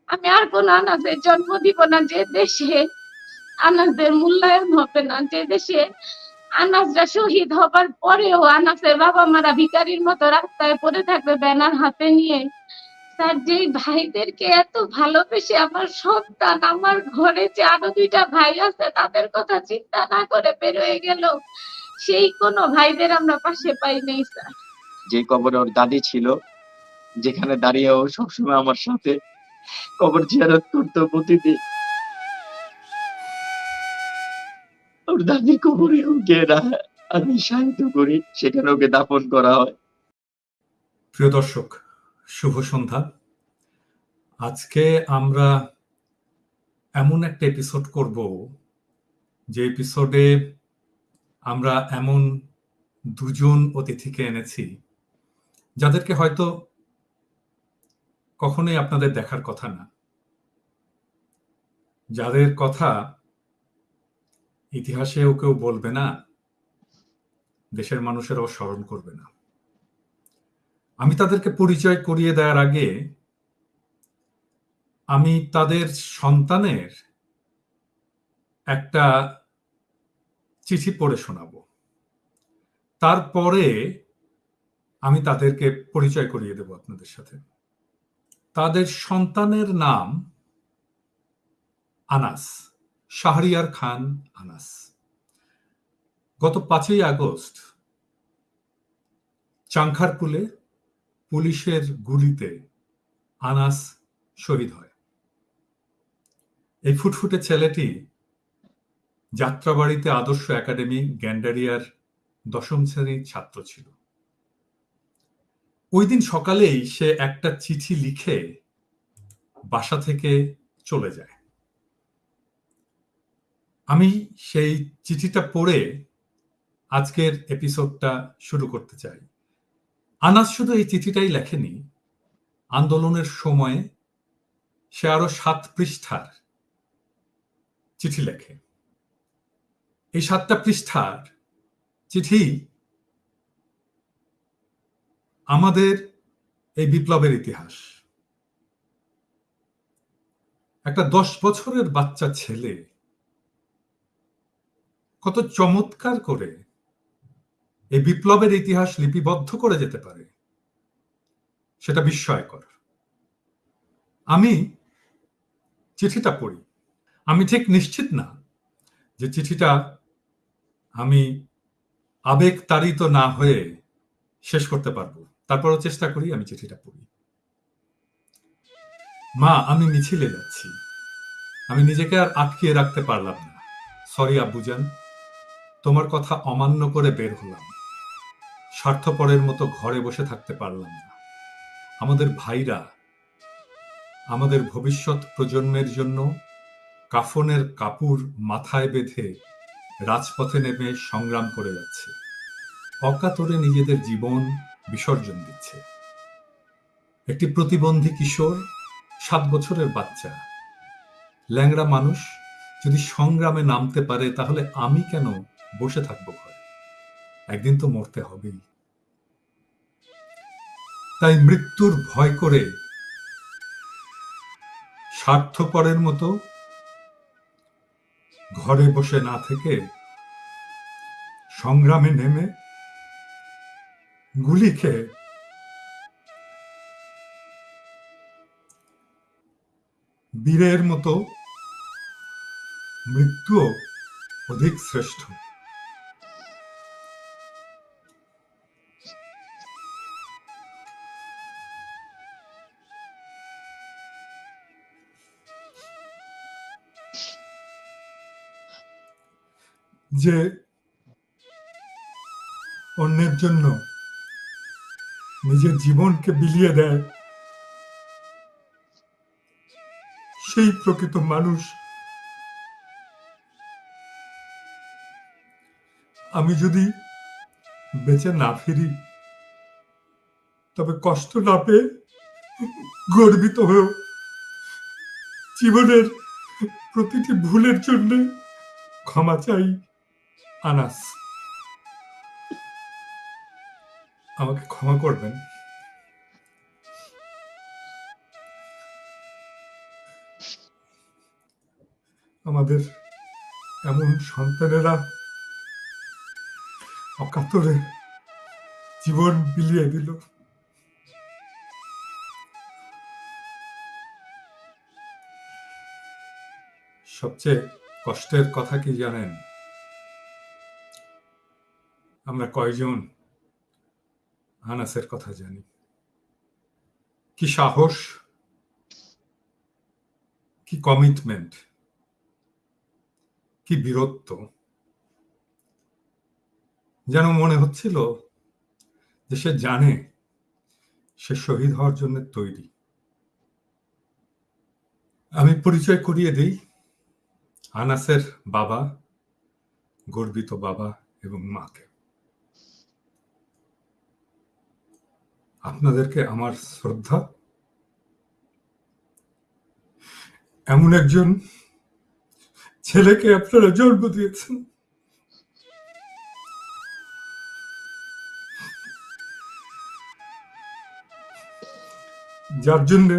আমি আর কোন আনাজের জন্ম দিব না যে দেশে আনাজের মূল্যায়ন হবে না, যে দেশে আনাজরা শহীদ হবার পরেও আনাজের বাবা মারা ভিখারির মতো রাস্তায় পড়ে থাকবে ব্যানার হাতে নিয়ে। স্যার, যে ভাইদেরকে এত ভালোবেসে আমার সন্তান, আমার ঘরে যে আরো 2টা ভাই আছে তাদের কথা চিন্তা না করে বের হয়ে গেল, সেই কোনো ভাইদের আমরা পাশে পাই নাই স্যার। যে কবরে ওর দাদি ছিল, যেখানে দাঁড়িয়ে ও সবসময় আমার সাথে কবর জিয়ারত করতো প্রতিদিন, ওর দাদির কবরে ওকে আমি সাহায্য করি, সেখানে ওকে দাফন করা হয়। প্রিয় দর্শক, শুভ সন্ধ্যা। আজকে আমরা এমন একটা এপিসোড করব যে এপিসোডে আমরা এমন দুজন অতিথিকে এনেছি যাদেরকে হয়তো কখনোই আপনাদের দেখার কথা না, যাদের কথা ইতিহাসেও কেউ বলবে না, দেশের মানুষেরাও স্মরণ করবে না। আমি তাদেরকে পরিচয় করিয়ে দেওয়ার আগে আমি তাদের সন্তানের একটা চিঠি পড়ে শোনাবো, তারপরে আমি তাদেরকে পরিচয় করিয়ে দেব আপনাদের সাথে। তাদের সন্তানের নাম আনাস, শাহরিয়ার খান আনাস। গত 5ই আগস্ট চাংখারপুলে পুলিশের গুলিতে আনাস শহীদ হয়। এই ফুটফুটে ছেলেটি যাত্রাবাড়িতে আদর্শ একাডেমি গ্যান্ডারিয়ার 10ম শ্রেণীর ছাত্র ছিল। ওই দিন সকালেই সে একটা চিঠি লিখে বাসা থেকে চলে যায়। আমি সেই চিঠিটা পড়ে আজকের এপিসোডটা শুরু করতে চাই। আনাস শুধু এই চিঠিটাই লেখেনি, আন্দোলনের সময়ে সে আরো 7 পৃষ্ঠার চিঠি লেখে। এই 7টা পৃষ্ঠার চিঠি আমাদের এই বিপ্লবের ইতিহাস। একটা 10 বছরের বাচ্চা ছেলে কত চমৎকার করে এই বিপ্লবের ইতিহাস লিপিবদ্ধ করে যেতে পারে, সেটা বিস্ময়কর। আমি চিঠিটা পড়ি। আমি ঠিক নিশ্চিত না যে চিঠিটা আমি আবেগ তাড়িত না হয়ে শেষ করতে পারবো, তারপরও চেষ্টা করি। আমি চিঠিটা পড়ি। মা, আমি মিছিলে যাচ্ছি। আমি নিজেকে আর আটকিয়ে রাখতে পারলাম না। সরি আব্বুজান, তোমার কথা অমান্য করে বের হলাম। স্বার্থপরের মতো ঘরে বসে থাকতে পারলাম না। আমাদের ভাইরা আমাদের ভবিষ্যৎ প্রজন্মের জন্য কাফনের কাপড় মাথায় বেঁধে রাজপথে নেমে সংগ্রাম করে যাচ্ছে, অকাতরে নিজেদের জীবন বিসর্জন দিচ্ছে। একটি প্রতিবন্ধী কিশোর, 7 বছরের বাচ্চা, ল্যাংড়া মানুষ যদি সংগ্রামে নামতে পারে, তাহলে আমি কেন বসে থাকবো ঘরে? একদিন তো মরতে হবেই। তাই মৃত্যুর ভয় করে স্বার্থপরের মতো ঘরে বসে না থেকে সংগ্রামে নেমে গুলি খেয়ে বীরের মতো মৃত্যু অধিক শ্রেষ্ঠ। যে অন্যের জন্য নিজের জীবনকে বিলিয়ে দেয়, সেই প্রকৃত মানুষ। আমি যদি বেঁচে না ফিরি, তবে কষ্ট না পেয়ে গর্বিত হয়েও জীবনের প্রতিটি ভুলের জন্য ক্ষমা চাই। আনাস, আমাকে ক্ষমা করবেন। আমাদের এমন সন্তানেরা অকাতরে জীবন বিলিয়ে দিল। সবচেয়ে কষ্টের কথা কি জানেন? আমরা কয়জন আনাসের কথা জানি? কি সাহস, কি কমিটমেন্ট, কি বীরত্ব! যেন মনে হচ্ছিল যে সে জানে সে শহীদ হওয়ার জন্য তৈরি। আমি পরিচয় করিয়ে দিই আনাসের বাবা, গর্বিত বাবা এবং মাকে। আপনাদেরকে আমার শ্রদ্ধা। এমন একজন ছেলেকে আপনারা জন্ম দিয়েছেন, যার জন্য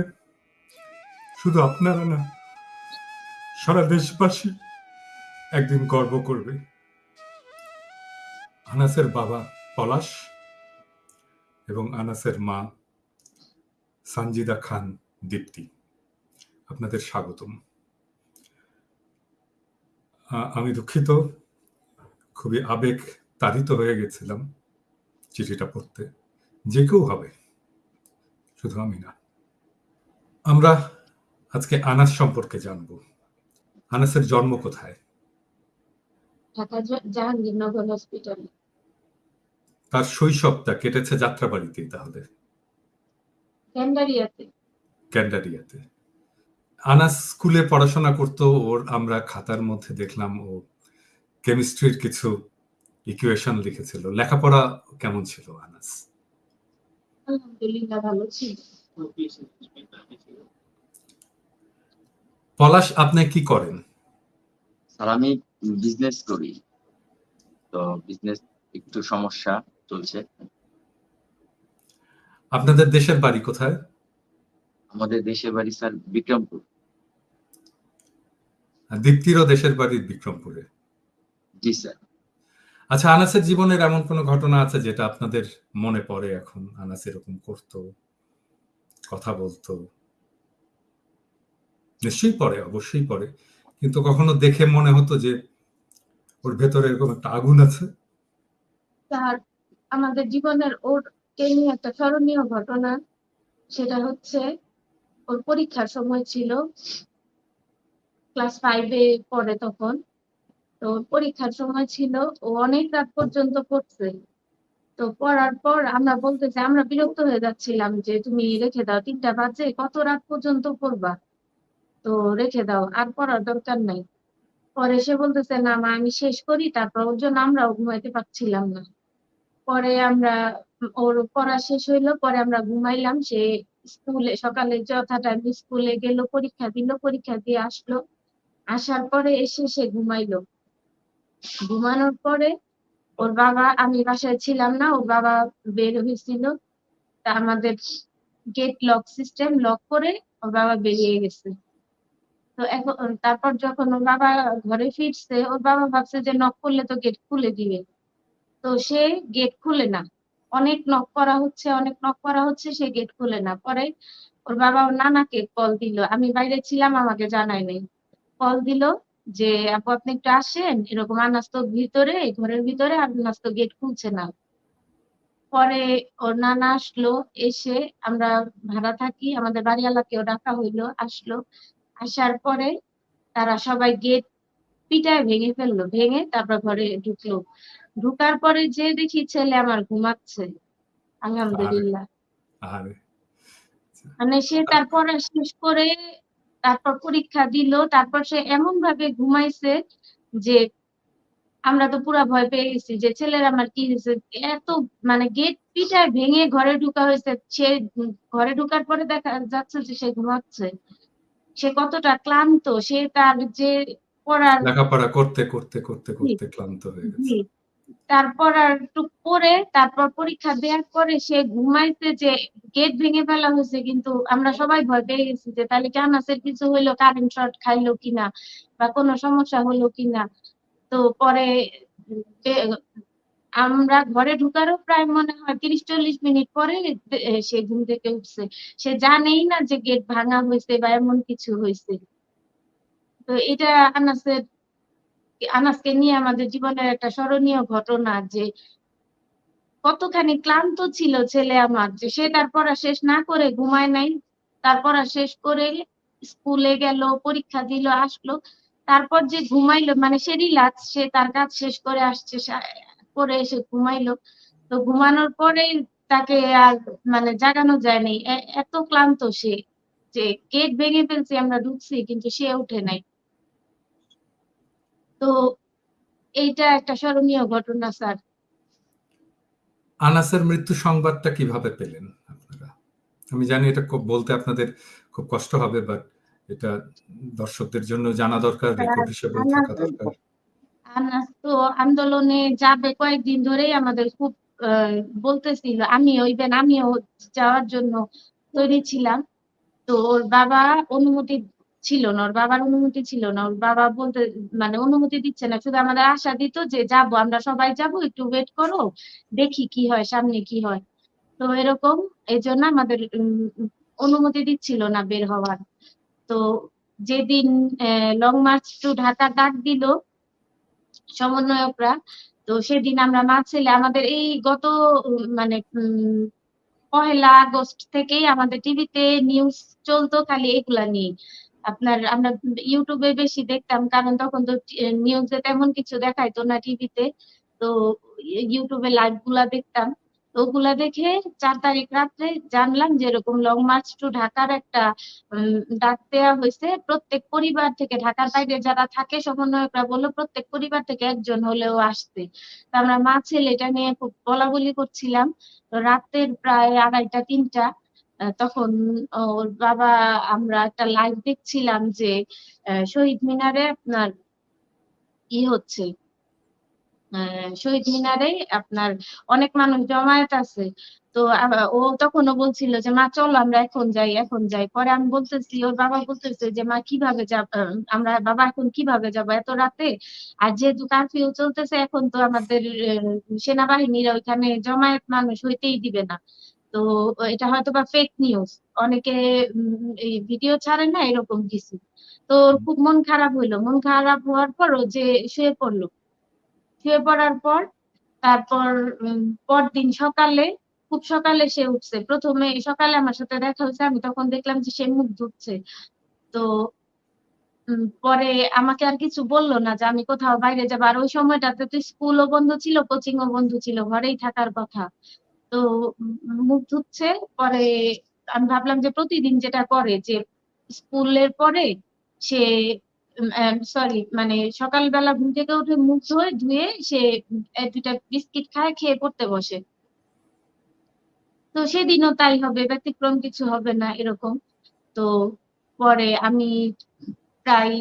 শুধু আপনারা না, সারা দেশবাসী একদিন গর্ব করবে। আনাসের বাবা পলাশ এবং আনাসের মা সানজিদা খান দীপ্তি, আপনাদের স্বাগতম। আমি দুঃখিত, খুবই আবেগ তাড়িত হয়ে গেছিলাম চিঠিটা পড়তে। যে কেউ হবে, শুধু আমি না। আমরা আজকে আনাস সম্পর্কে জানব। আনাসের জন্ম কোথায়? ঢাকা জাহাঙ্গীরনগর হসপিটালে। তার শৈশবটা কেটেছে যাত্রাবাড়িতেই তাহলে? ক্যান্ডারিয়াতে। ক্যান্ডারিয়াতে। আনাস স্কুলে পড়াশোনা করতো, ওর আমরা খাতার মধ্যে দেখলাম ও কেমিস্ট্রির কিছু ইকুয়েশন লিখেছিল। লেখাপড়া কেমন ছিল আনাস? আলহামদুলিল্লাহ ভালো ছিল। পলাশ, আপনি কি করেন? স্যার আমি বিজনেস করি, তো বিজনেস একটু সমস্যা চলছে। আপনাদের দেশের বাড়ি কোথায়? আমাদের দেশের বাড়ি স্যার বিক্রমপুর। দীপ্তিরও দেশের বাড়ি বিক্রমপুরে। জি স্যার। আচ্ছা, আনাসের জীবনের এমন কোনো ঘটনা আছে যেটা আপনাদের মনে পড়ে এখন? আনাস এরকম করতো, কথা বলতো? নিশ্চয়ই পড়ে, অবশ্যই পড়ে, কিন্তু কখনো দেখে মনে হতো যে ওর ভেতরে এরকম একটা আগুন আছে? তার আমাদের জীবনের ওর নিয়ে একটা স্মরণীয় ঘটনা, সেটা হচ্ছে ওর পরীক্ষার সময় ছিল, ক্লাস 5-এ পড়ে তখন। তো পরীক্ষার সময় ছিল, ও অনেক রাত পর্যন্ত পড়ছে। তো পড়ার পর আমরা বলতেছি, আমরা বিরক্ত হয়ে যাচ্ছিলাম যে তুমি রেখে দাও, 3টা বাজে, কত রাত পর্যন্ত পড়বা, তো রেখে দাও, আর পড়ার দরকার নাই। পরে সে বলতেছে না মা আমি শেষ করি, তারপর ওর জন্য আমরাও ঘুমাইতে পারছিলাম না। পরে আমরা ওর পড়া শেষ হইলো, পরে আমরা ঘুমাইলাম। সে স্কুলে সকালে যথা টাইম স্কুলে গেল, পরীক্ষা দিল, পরীক্ষা দিয়ে আসলো। আসার পরে এসে সে ঘুমাইলো। ঘুমানোর পরে ওর বাবা, আমি বাসায় ছিলাম না, ওর বাবা বের হয়েছিল, তা আমাদের গেট লক সিস্টেম লক করে ওর বাবা বেরিয়ে গেছে। তো এখন তারপর যখন ওর বাবা ঘরে ফিরছে, ওর বাবা ভাবছে যে নক করলে তো গেট খুলে দিবে, তো সে গেট খুলে না। অনেক নক করা হচ্ছে, অনেক নক করা হচ্ছে, সে গেট খুলে না। পরে ওর বাবা ওর নানাকে কল দিল, আমি বাইরে ছিলাম, আমাকে জানায় নাই। কল দিল যে আপু আপনি একটু আসেন, এরকম আনাস তো ভিতরে, ঘরের ভিতরে, আনাস তো গেট খুলছে না। পরে ওর নানা আসলো, এসে আমরা ভাড়া থাকি, আমাদের বাড়িওয়ালাকেও ডাকা হইলো, আসলো। আসার পরে তারা সবাই গেট পিটায় ভেঙে ফেললো, ভেঙে তারপর ঘরে ঢুকলো। ঢুকার পরে যে দেখি ছেলে আমার ঘুমাচ্ছে। আরে আলহামদুলিল্লাহ। আরে মানে সে তার পড়া শেষ করে তারপর পরীক্ষা দিল, তারপর সে এমন ভাবে ঘুমাইছে যে আমরা তো পুরা ভয় পেয়ে গেছি যে ছেলের আমার কি হয়েছে। এত মানে গেট পিটায় ভেঙে ঘরে ঢুকা হয়েছে, সে ঘরে ঢুকার পরে দেখা যাচ্ছে যে সে ঘুমাচ্ছে। সে কতটা ক্লান্ত, সে তার যে পড়ার, লেখাপড়া করতে করতে করতে জি, করতে ক্লান্ত হয়ে জি, গেছে। তারপর আর একটু পরে তারপর পরীক্ষা দেওয়ার পরে সে ঘুমাইছে যে গেট ভেঙে ফেলা হয়েছে, কিন্তু আমরা সবাই ভয় পেয়ে গেছি যে তাহলে কি আনাসের কিছু হইলো, কারেন্ট শর্ট খাইলো কিনা বা কোনো সমস্যা হলো কিনা। তো পরে আমরা ঘরে ঢুকারও প্রায় মনে হয় 30-40 মিনিট পরে সে ঘুম থেকে উঠছে। সে জানেই না যে গেট ভাঙা হয়েছে বা এমন কিছু হয়েছে। তো এটা আনাসের আনাসকে নিয়ে আমাদের জীবনের একটা স্মরণীয় ঘটনা, যে কতখানি ক্লান্ত ছিল ছেলে আমার, যে সে তার পড়া শেষ না করে ঘুমায় নাই। তার পড়া শেষ করে স্কুলে গেল, পরীক্ষা দিল, আসলো, তারপর যে ঘুমাইলো, মানে সে রিল্যাক্স, সে তার কাজ শেষ করে আসছে, করে এসে ঘুমাইলো। তো ঘুমানোর পরে তাকে আর মানে জাগানো যায়নি, এত ক্লান্ত সে, যে গেট ভেঙে ফেলছি, আমরা ঢুকছি কিন্তু সে উঠে নাই। তো এইটা একটা স্মরণীয় ঘটনা স্যার। আনাসের মৃত্যু সংবাদটা কিভাবে পেলেন আপনারা? আমি জানি এটা খুব বলতে আপনাদের খুব কষ্ট হবে, বাট এটা দর্শকদের জন্য জানা দরকার, রেকর্ড হিসেবেও আনাস থাকা দরকার। আনাস তো আন্দোলনে যাবে কয়েকদিন ধরেই আমাদের খুব বলতেছিল, আমিও যাওয়ার জন্য তৈরি ছিলাম। তো ওর বাবা অনুমতি ছিল না, ওর বাবার অনুমতি ছিল না, ওর বাবা বলতে মানে অনুমতি দিচ্ছে না, শুধু আমাদের আশা দিত যে যাবো, আমরা সবাই যাবো, একটু ওয়েট করো, দেখি কি হয়, সামনে কি হয়। তো এরকম এই জন্য আমাদের অনুমতি দিচ্ছিল না বের হওয়ার। তো যেদিন লং মার্চ টু ঢাকা ডাক দিল সমন্বয়করা, তো সেদিন আমরা মা ছেলে আমাদের এই গত মানে 1 আগস্ট থেকেই আমাদের টিভিতে নিউজ চলতো খালি এগুলা নিয়ে। আমরা ইউটিউবে বেশি দেখতাম, কারণ তখন তো নিউজে তেমন কিছু দেখাইতো না টিভিতে। তো ইউটিউবে লাইভ গুলা দেখতাম। তো ওগুলা দেখে 4 তারিখ রাত্রে জানলাম যে এরকম লং মার্চ টু ঢাকার একটা ডাক দেওয়া হয়েছে। প্রত্যেক পরিবার থেকে, ঢাকার বাইরে যারা থাকে সমন্বয়করা বললো প্রত্যেক পরিবার থেকে একজন হলেও আসতে। তো আমরা মা ছেলে এটা নিয়ে খুব বলাবলি করছিলাম। তো রাতের প্রায় 2:30-3টা তখন ওর বাবা, আমরা একটা লাইভ দেখছিলাম যে শহীদ মিনারে আপনার হচ্ছে, শহীদ মিনারে আপনার অনেক মানুষ জমায়েত আছে। তো ও তখনও বলছিল যে মা চলো আমরা এখন যাই, এখন যাই। পরে আমি বলতেছি, ওর বাবা বলতেছে যে মা কিভাবে যাব, আমরা বাবা এখন কিভাবে যাব এত রাতে, আর যেহেতু কারফিউ চলতেছে এখন তো আমাদের সেনাবাহিনীরা ওইখানে জমায়েত মানুষ হইতেই দিবে না। তো এটা হয়তো বা ফেক নিউজ, অনেকে এই ভিডিও ছাড়ে না এরকম কিছু। তো ওর খুব মন খারাপ হইলো, মন খারাপ হওয়ার পর ও যে শুয়ে পড়লো। শুয়ে পড়ার পর তারপর পরদিন সকালে, খুব সকালে সে উঠছে। প্রথমে সকালে আমার সাথে দেখা হয়েছে, আমি তখন দেখলাম যে সে মুখ ধুচ্ছে। তো পরে আমাকে আর কিছু বললো না যে আমি কোথাও বাইরে যাবো, আর ওই সময়টাতে তো স্কুলও বন্ধ ছিল, কোচিং ও বন্ধ ছিল, ঘরেই থাকার কথা। তো মুখ ধুচ্ছে। পরে আমি ভাবলাম যে প্রতিদিন যেটা করে, যে স্কুলের পরে সে সরি মানে সকালবেলা ঘুম থেকে উঠে মুখ ধুয়ে সে 2টা বিস্কিট খায়, খেয়ে পড়তে বসে। তো সেদিনও তাই হবে, ব্যতিক্রম কিছু হবে না এরকম। তো পরে আমি প্রায়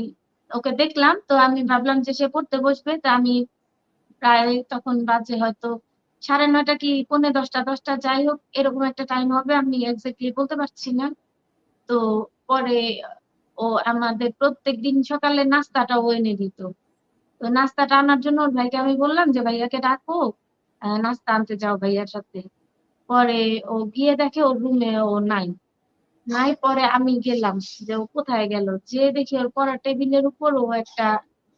ওকে দেখলাম, তো আমি ভাবলাম যে সে পড়তে বসবে। তো আমি প্রায় তখন বাজে হয়তো 9:30 কি 9:45, 10টা, যাই হোক এরকম একটা টাইম হবে, আমি এক্স্যাক্টলি বলতে পারছি না। তো পরে ও আমাদের প্রত্যেকদিন সকালে নাস্তাটা ও এনে দিত। তো নাস্তাটা আনার জন্য ওর ভাইকে আমি বললাম যে ভাইয়াকে ডাকো, নাস্তা আনতে যাও ভাইয়ার সাথে। পরে ও গিয়ে দেখে ওর রুমে ও নাই। নাই পরে আমি গেলাম যে ও কোথায় গেল, যে দেখি ওর পড়ার টেবিলের উপর ও একটা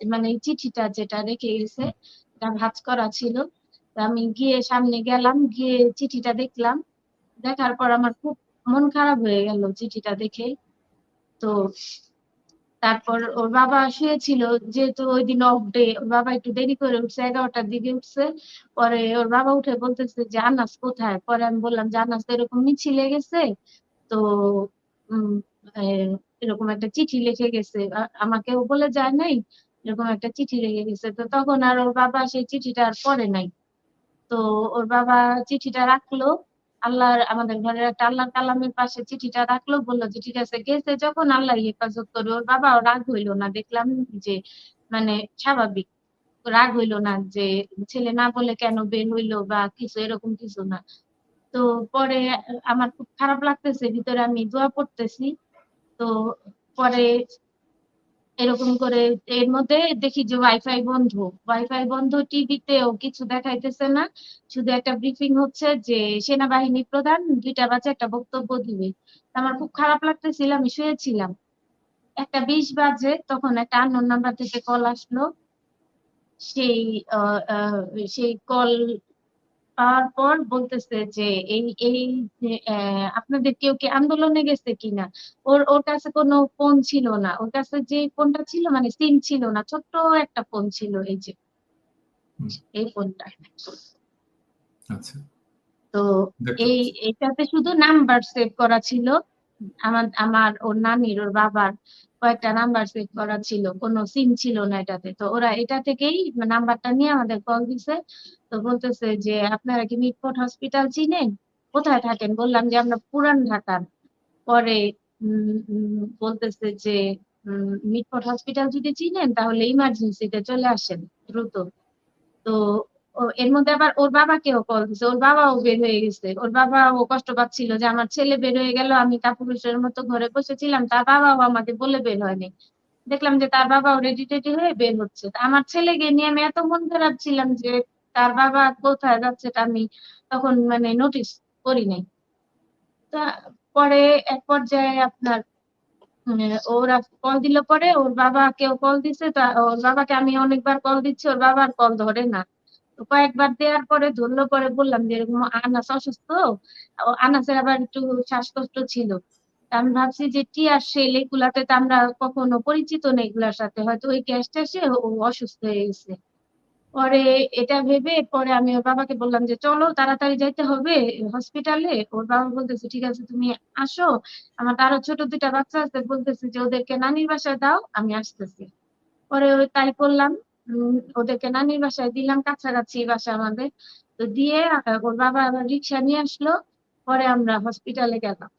মানে এই চিঠিটা যেটা রেখে গেছে, এটা ভাঁজ করা ছিল। তো আমি গিয়ে সামনে গেলাম, গিয়ে চিঠিটা দেখলাম। দেখার পর আমার খুব মন খারাপ হয়ে গেল চিঠিটা দেখে। তো তারপর ওর বাবা শুয়েছিল, যেহেতু ওই দিন অফ ডে, ওর বাবা একটু দেরি করে উঠছে, 11টার দিকে উঠছে। পরে ওর বাবা উঠে বলতেছে যে আনাস কোথায়। পরে আমি বললাম যে আনাস তো এরকম মিছিলে গেছে, তো উম এরকম একটা চিঠি লিখে গেছে, আমাকেও বলে যায় নাই, এরকম একটা চিঠি লিখে গেছে। তো তখন আর ওর বাবা সেই চিঠিটা আর পড়ে নাই। তো ওর বাবা চিঠিটা রাখলো, আমাদের ঘরের একটা আল্লাহর কালামের পাশে চিঠিটা রাখলো, বললো যে ঠিক আছে, গেছে যখন আল্লাহ হেফাজত করবে। ওর বাবাও রাগ হইলো না, দেখলাম যে মানে স্বাভাবিক। রাগ হইলো না যে ছেলে না বলে কেন বের হইলো বা কিছু, এরকম কিছু না। তো পরে আমার খুব খারাপ লাগতেছে, ভিতরে আমি দোয়া পড়তেছি। তো পরে এরকম করে এর মধ্যে দেখি যে ওয়াইফাই বন্ধ, টিভিতেও কিছু দেখাইতেছে না, শুধু একটা ব্রিফিং হচ্ছে যে সেনাবাহিনী প্রধান 2টা বাজে একটা বক্তব্য দিবে। আমার খুব খারাপ লাগতেছিল, আমি শুয়েছিলাম। 1:20 বাজে তখন একটা আননোন নাম্বার থেকে কল আসলো। সেই আহ, আহ, সেই কল পাওয়ার পর বলতেছে যে এই এই যে, আপনাদের কেউ কি আন্দোলনে গেছে কিনা। ওর ওর কাছে কোনো ফোন ছিল না, ওর কাছে যে ফোনটা ছিল মানে সিম ছিল না, ছোট্ট একটা ফোন ছিল, এই যে হুম, এই ফোনটা। আচ্ছা, তো দেখতে এই পাচ্ছি। এটাতে শুধু নাম্বার সেভ করা ছিল। আমার আমার ওর নানির, ওর বাবার কয়েকটা নাম্বার সেভ করা ছিল, কোনো সিম ছিল না এটাতে। তো ওরা এটা থেকেই নাম্বারটা নিয়ে আমাদের কল দিছে। তো বলতেছে যে আপনারা কি মিটফোর্ড হসপিটাল চিনেন, কোথায় থাকেন? বললাম যে আমরা পুরান ঢাকার। পরে বলতেছে যে মিটফোর্ড হসপিটাল যদি চিনেন তাহলে ইমার্জেন্সিতে চলে আসেন দ্রুত। তো এর মধ্যে আবার ওর বাবাকেও কল দিছে, ওর বাবাও বের হয়ে গেছে। ওর বাবাও কষ্ট পাচ্ছিল যে আমার ছেলে বের হয়ে গেল, আমি কাপুরুষের মতো ঘরে বসেছিলাম, তার বাবাও আমাকে বলে বের হয়নি। দেখলাম যে তার বাবাও রেডি টেডি হয়ে বের হচ্ছে। তা আমার ছেলেকে নিয়ে আমি এত মন খারাপ ছিলাম যে তার বাবা কোথায় যাচ্ছে তা আমি তখন মানে নোটিস করি নাই। তা পরে এক পর্যায়ে আপনার ওরা কল দিল, পরে ওর বাবাকেও কল দিছে। তা ওর বাবাকে আমি অনেকবার কল দিচ্ছি, ওর বাবার কল ধরে না। তো কয়েকবার দেওয়ার পরে ধরলো, পরে বললাম যে এরকম আনাস অসুস্থ। আনাসের আবার একটু শ্বাসকষ্ট ছিল। তা আমি ভাবছি যে টিয়ার সেল এগুলাতে তো আমরা কখনো পরিচিত নেই, এগুলার সাথে হয়তো ওই গ্যাসটা এসে ও অসুস্থ হয়ে গেছে। পরে এটা ভেবে পরে আমি ওর বাবাকে বললাম যে চলো তাড়াতাড়ি যাইতে হবে হসপিটালে। ওর বাবা বলতেছে ঠিক আছে তুমি আসো, আমার তো আরো ছোট 2টা বাচ্চা আছে, বলতেছে যে ওদেরকে নানির বাসায় দাও, আমি আসতেছি। পরে ওই তাই করলাম। ওদেরকে নানির বাসায় দিলাম, কাছাকাছি বাসা আমাদের। তো দিয়ে ওর বাবা আবার রিক্সা নিয়ে আসলো। পরে আমরা হসপিটালে গেলাম।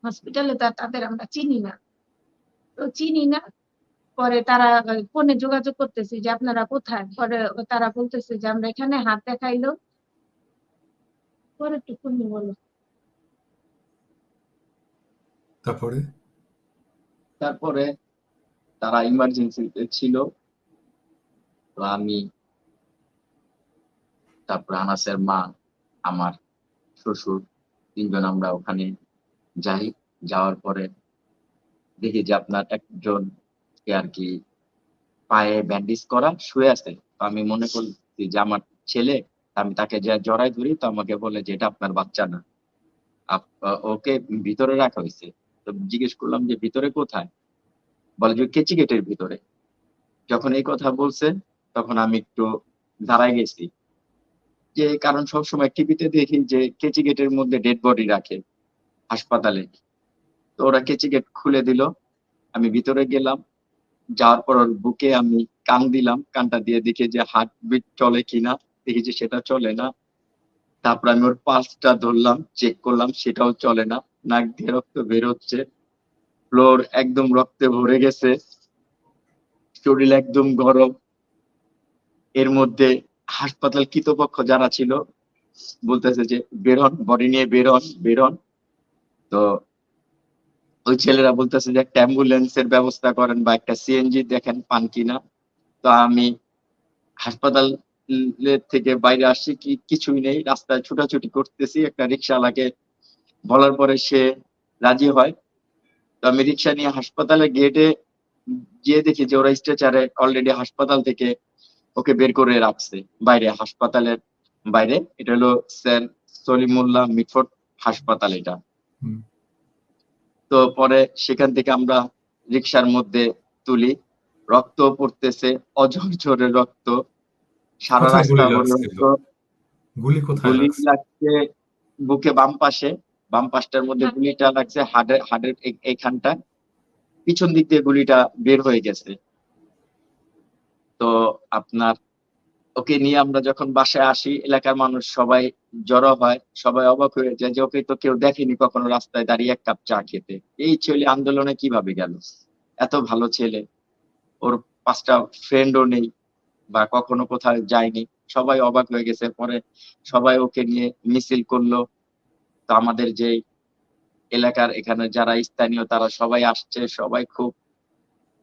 হসপিটালে তো আর তাদের আমরা চিনি না, তো চিনি না। পরে তারা ফোনে যোগাযোগ করতেছি যে আপনারা কোথায়। পরে তারা বলতেছে যে আমরা এখানে, হাত দেখাইলো। পরে একটু তুমি বলো। তারপরে? তারপরে তারা ইমার্জেন্সিতে ছিল। তো আমি, তারপর আনাসের মা, আমার শ্বশুর, 3জন আমরা ওখানে যাই। যাওয়ার পরে দেখি যে আপনার একজন কে আর কি পায়ে ব্যান্ডেজ করা শুয়ে আছে। তো আমি মনে করছি যে আমার ছেলে। আমি তাকে যে জড়াই ধরি, তো আমাকে বলে যে এটা আপনার বাচ্চা না, ওকে ভিতরে রাখা হয়েছে। তো জিজ্ঞেস করলাম যে ভিতরে কোথায়? বলে যে কেচি গেটের ভিতরে। যখন এই কথা বলছে তখন আমি একটু দাঁড়ায় গেছি, যে কারণ সবসময় টিভিতে দেখি যে কেচি গেটের মধ্যে ডেড বডি রাখে হাসপাতালে। তো ওরা কেচি গেট খুলে দিল, আমি ভিতরে গেলাম। যাওয়ার পর ওর বুকে আমি কান দিলাম, কানটা দিয়ে দেখি যে হার্ট বিট চলে কিনা, দেখি যে সেটা চলে না। তারপর আমি ওর পালসটা ধরলাম, চেক করলাম, সেটাও চলে না। নাক দিয়ে রক্ত বের হচ্ছে, ফ্লোর একদম রক্তে ভরে গেছে, শরীর একদম গরম। এর মধ্যে হাসপাতাল কর্তৃপক্ষ যারা ছিল বলতেছে যে বের হন, বডি নিয়ে বের হন, বের হন। তো ওই ছেলেরা বলতেছে যে একটা অ্যাম্বুলেন্সের ব্যবস্থা করেন বা একটা সিএনজি দেখেন পান কিনা। তো আমি হাসপাতালের থেকে বাইরে আসছি, কিছুই নেই, রাস্তায় ছুটাছুটি করতেছি। একটা রিক্সাওয়ালাকে বলার পরে সে রাজি হয়। তো আমি রিক্সা নিয়ে হাসপাতালের গেটে গিয়ে দেখি যে ওরা স্ট্রেচারে অলরেডি হাসপাতাল থেকে ওকে বের করে রাখছে বাইরে, হাসপাতালের বাইরে। এটা হলো স্যার সলিমুল্লাহ মিটফোর্ড হাসপাতাল এটা। হুম। তো পরে সেখান থেকে আমরা রিক্সার মধ্যে তুলি, রক্ত পড়তেছে, অঝরঝরে রক্ত, সারা কোথায় রাস্তা গুলি ভরে লাগছিল? রক্ত। গুলি কোথায় গুলি লাগছে? লাগছে বুকে বাম পাশে, বাম পাশটার মধ্যে গুলিটা লাগছে হাড়ের এইখানটা। পিছন দিক দিয়ে গুলিটা বের হয়ে গেছে। তো আপনার ওকে নিয়ে আমরা যখন বাসায় আসি, এলাকার মানুষ সবাই জড়ো হয়, সবাই অবাক হয়ে যায় যে ওকে তো কেউ দেখেনি কখনো রাস্তায় দাঁড়িয়ে 1 কাপ চা খেতে। এই ছেলে আন্দোলনে কিভাবে গেল? এত ভালো ছেলে, ওর 5টা ফ্রেন্ডও নেই, বা কখনো কোথাও যায়নি, সবাই অবাক হয়ে গেছে। পরে সবাই ওকে নিয়ে মিছিল করলো। তো আমাদের যে এলাকার এখানে যারা স্থানীয় তারা সবাই আসছে, সবাই খুব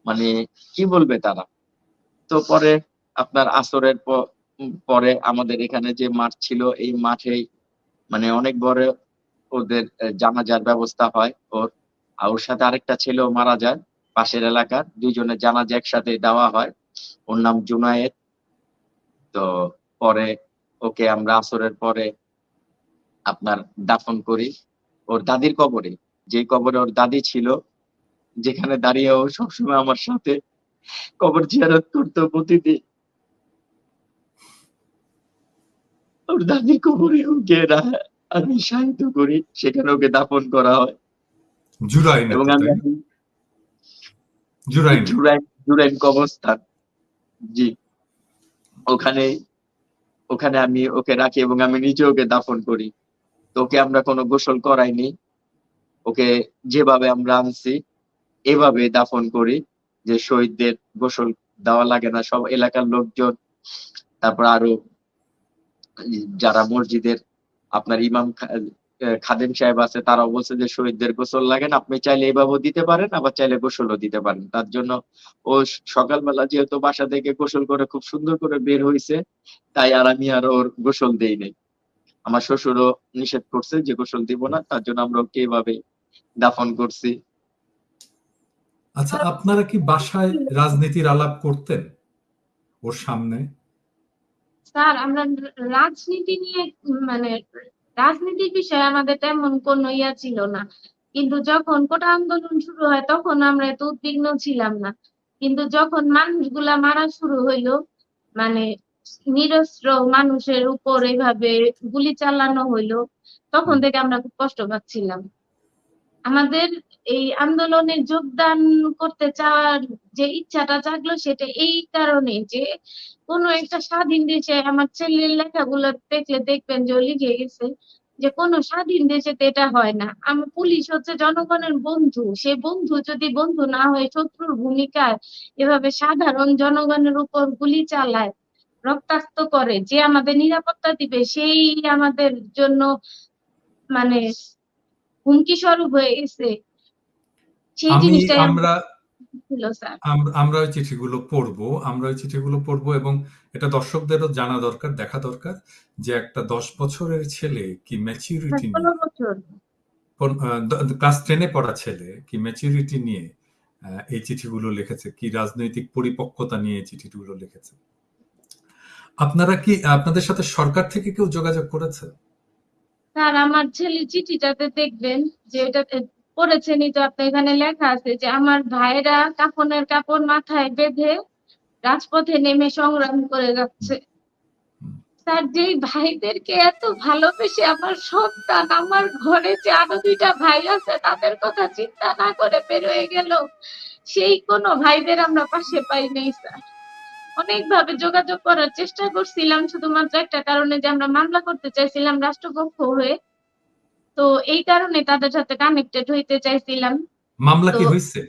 মানে কি বলবে তারা। তো পরে আপনার আসরের পরে আমাদের এখানে যে মাঠ ছিল এই মাঠেই মানে অনেক বড় ওদের জানাজার ব্যবস্থা হয় ওর। আর ওর সাথে আরেকটা ছেলেও মারা যায় পাশের এলাকার, দুইজনের জানাজা একসাথে দেওয়া হয়। ওর নাম জুনায়েদ। তো পরে ওকে আমরা আসরের পরে আপনার দাফন করি ওর দাদির কবরে, যে কবরে ওর দাদি ছিল, যেখানে দাঁড়িয়ে ও সবসময় আমার সাথে কবর জিয়ারত করতো প্রতিদিন। ওর দাদির কবরে ওকে আমি শায়িত করি, সেখানে ওকে দাফন করা হয়। জুরাইন এবং আমি জুরাইন জুরাইন কবরস্থান, জি, ওখানে ওখানে আমি ওকে রাখি এবং আমি নিজে ওকে দাফন করি। তো ওকে আমরা কোনো গোসল করাইনি, ওকে যেভাবে আমরা আনছি এভাবে দাফন করি, যে শহীদদের গোসল দেওয়া লাগে না। সব এলাকার লোকজন, তারপর আরো যারা মসজিদের আপনার ইমাম খাদেম সাহেব আছে, তারাও বলছে যে শহীদদের গোসল লাগে না, আপনি চাইলে এইভাবেও দিতে পারেন, আবার চাইলে গোসলও দিতে পারেন। তার জন্য ও সকালবেলা যেহেতু বাসা থেকে গোসল করে খুব সুন্দর করে বের হয়েছে, তাই আর আমি আর ওর গোসল দেই নাই। আমার শ্বশুরও নিষেধ করছে যে গোসল দিব না, তার জন্য আমরা ওকে এভাবে দাফন করছি। আচ্ছা, আপনারা কি বাসায় রাজনীতির আলাপ করতেন ওর সামনে? স্যার আমরা রাজনীতি নিয়ে মানে রাজনীতির বিষয়ে আমাদের তেমন কোনো ইয়া ছিল না, কিন্তু যখন কোটা আন্দোলন শুরু হয় তখন আমরা এত উদ্বিগ্ন ছিলাম না। কিন্তু যখন মানুষগুলা মারা শুরু হইলো, মানে নিরস্ত্র মানুষের উপর এইভাবে গুলি চালানো হইলো, তখন থেকে আমরা খুব কষ্ট পাচ্ছিলাম। আমাদের এই আন্দোলনে যোগদান করতে চাওয়ার যে ইচ্ছাটা জাগলো সেটা এই কারণে যে কোনো একটা স্বাধীন দেশে, আমার ছেলের লেখাগুলো দেখলে দেখবেন যে ও লিখে গেছে যে কোনো স্বাধীন দেশে তো এটা হয় না। আমার পুলিশ হচ্ছে জনগণের বন্ধু, সে বন্ধু যদি বন্ধু না হয়ে শত্রুর ভূমিকায় এভাবে সাধারণ জনগণের উপর গুলি চালায়, রক্তাক্ত করে, যে আমাদের নিরাপত্তা দিবে সেই আমাদের জন্য মানে হুমকি স্বরূপ হয়ে গেছে, সেই জিনিসটাই আমরা ছিল স্যার। আমরা ওই চিঠিগুলো পড়বো এবং এটা দর্শকদেরও জানা দরকার, দেখা দরকার যে একটা 10 বছরের ছেলে কি ম্যাচিউরিটি 16 বছর। ক্লাস 10-এ পড়া ছেলে কি ম্যাচিউরিটি নিয়ে এই চিঠিগুলো লিখেছে, কি রাজনৈতিক পরিপক্কতা নিয়ে এই চিঠিগুলো লিখেছে। আপনারা কি আপনাদের সাথে সরকার থেকে কেউ যোগাযোগ করেছে? স্যার আমার ছেলে চিঠিটাতে দেখবেন যে এটাতে পড়েছেনই তো, আপনি এখানে লেখা আছে যে আমার ভাইরা কাফনের কাপড় মাথায় বেঁধে রাজপথে নেমে সংগ্রাম করে যাচ্ছে। স্যার যেই ভাইদেরকে এত ভালোবেসে আমার সন্তান, আমার ঘরে যে আরো 2টা ভাই আছে তাদের কথা চিন্তা না করে বের হয়ে গেল, সেই কোনো ভাইদের আমরা পাশে পাই নাই স্যার। অনেকভাবে যোগাযোগ করার চেষ্টা করছিলাম, শুধুমাত্র একটা কারণে যে আমরা মামলা করতে চাইছিলাম রাষ্ট্রপক্ষ হয়ে, তো এই কারণে তাদের সাথে কানেক্টেড হইতে চাইছিলাম। মামলা তো কি হয়েছে?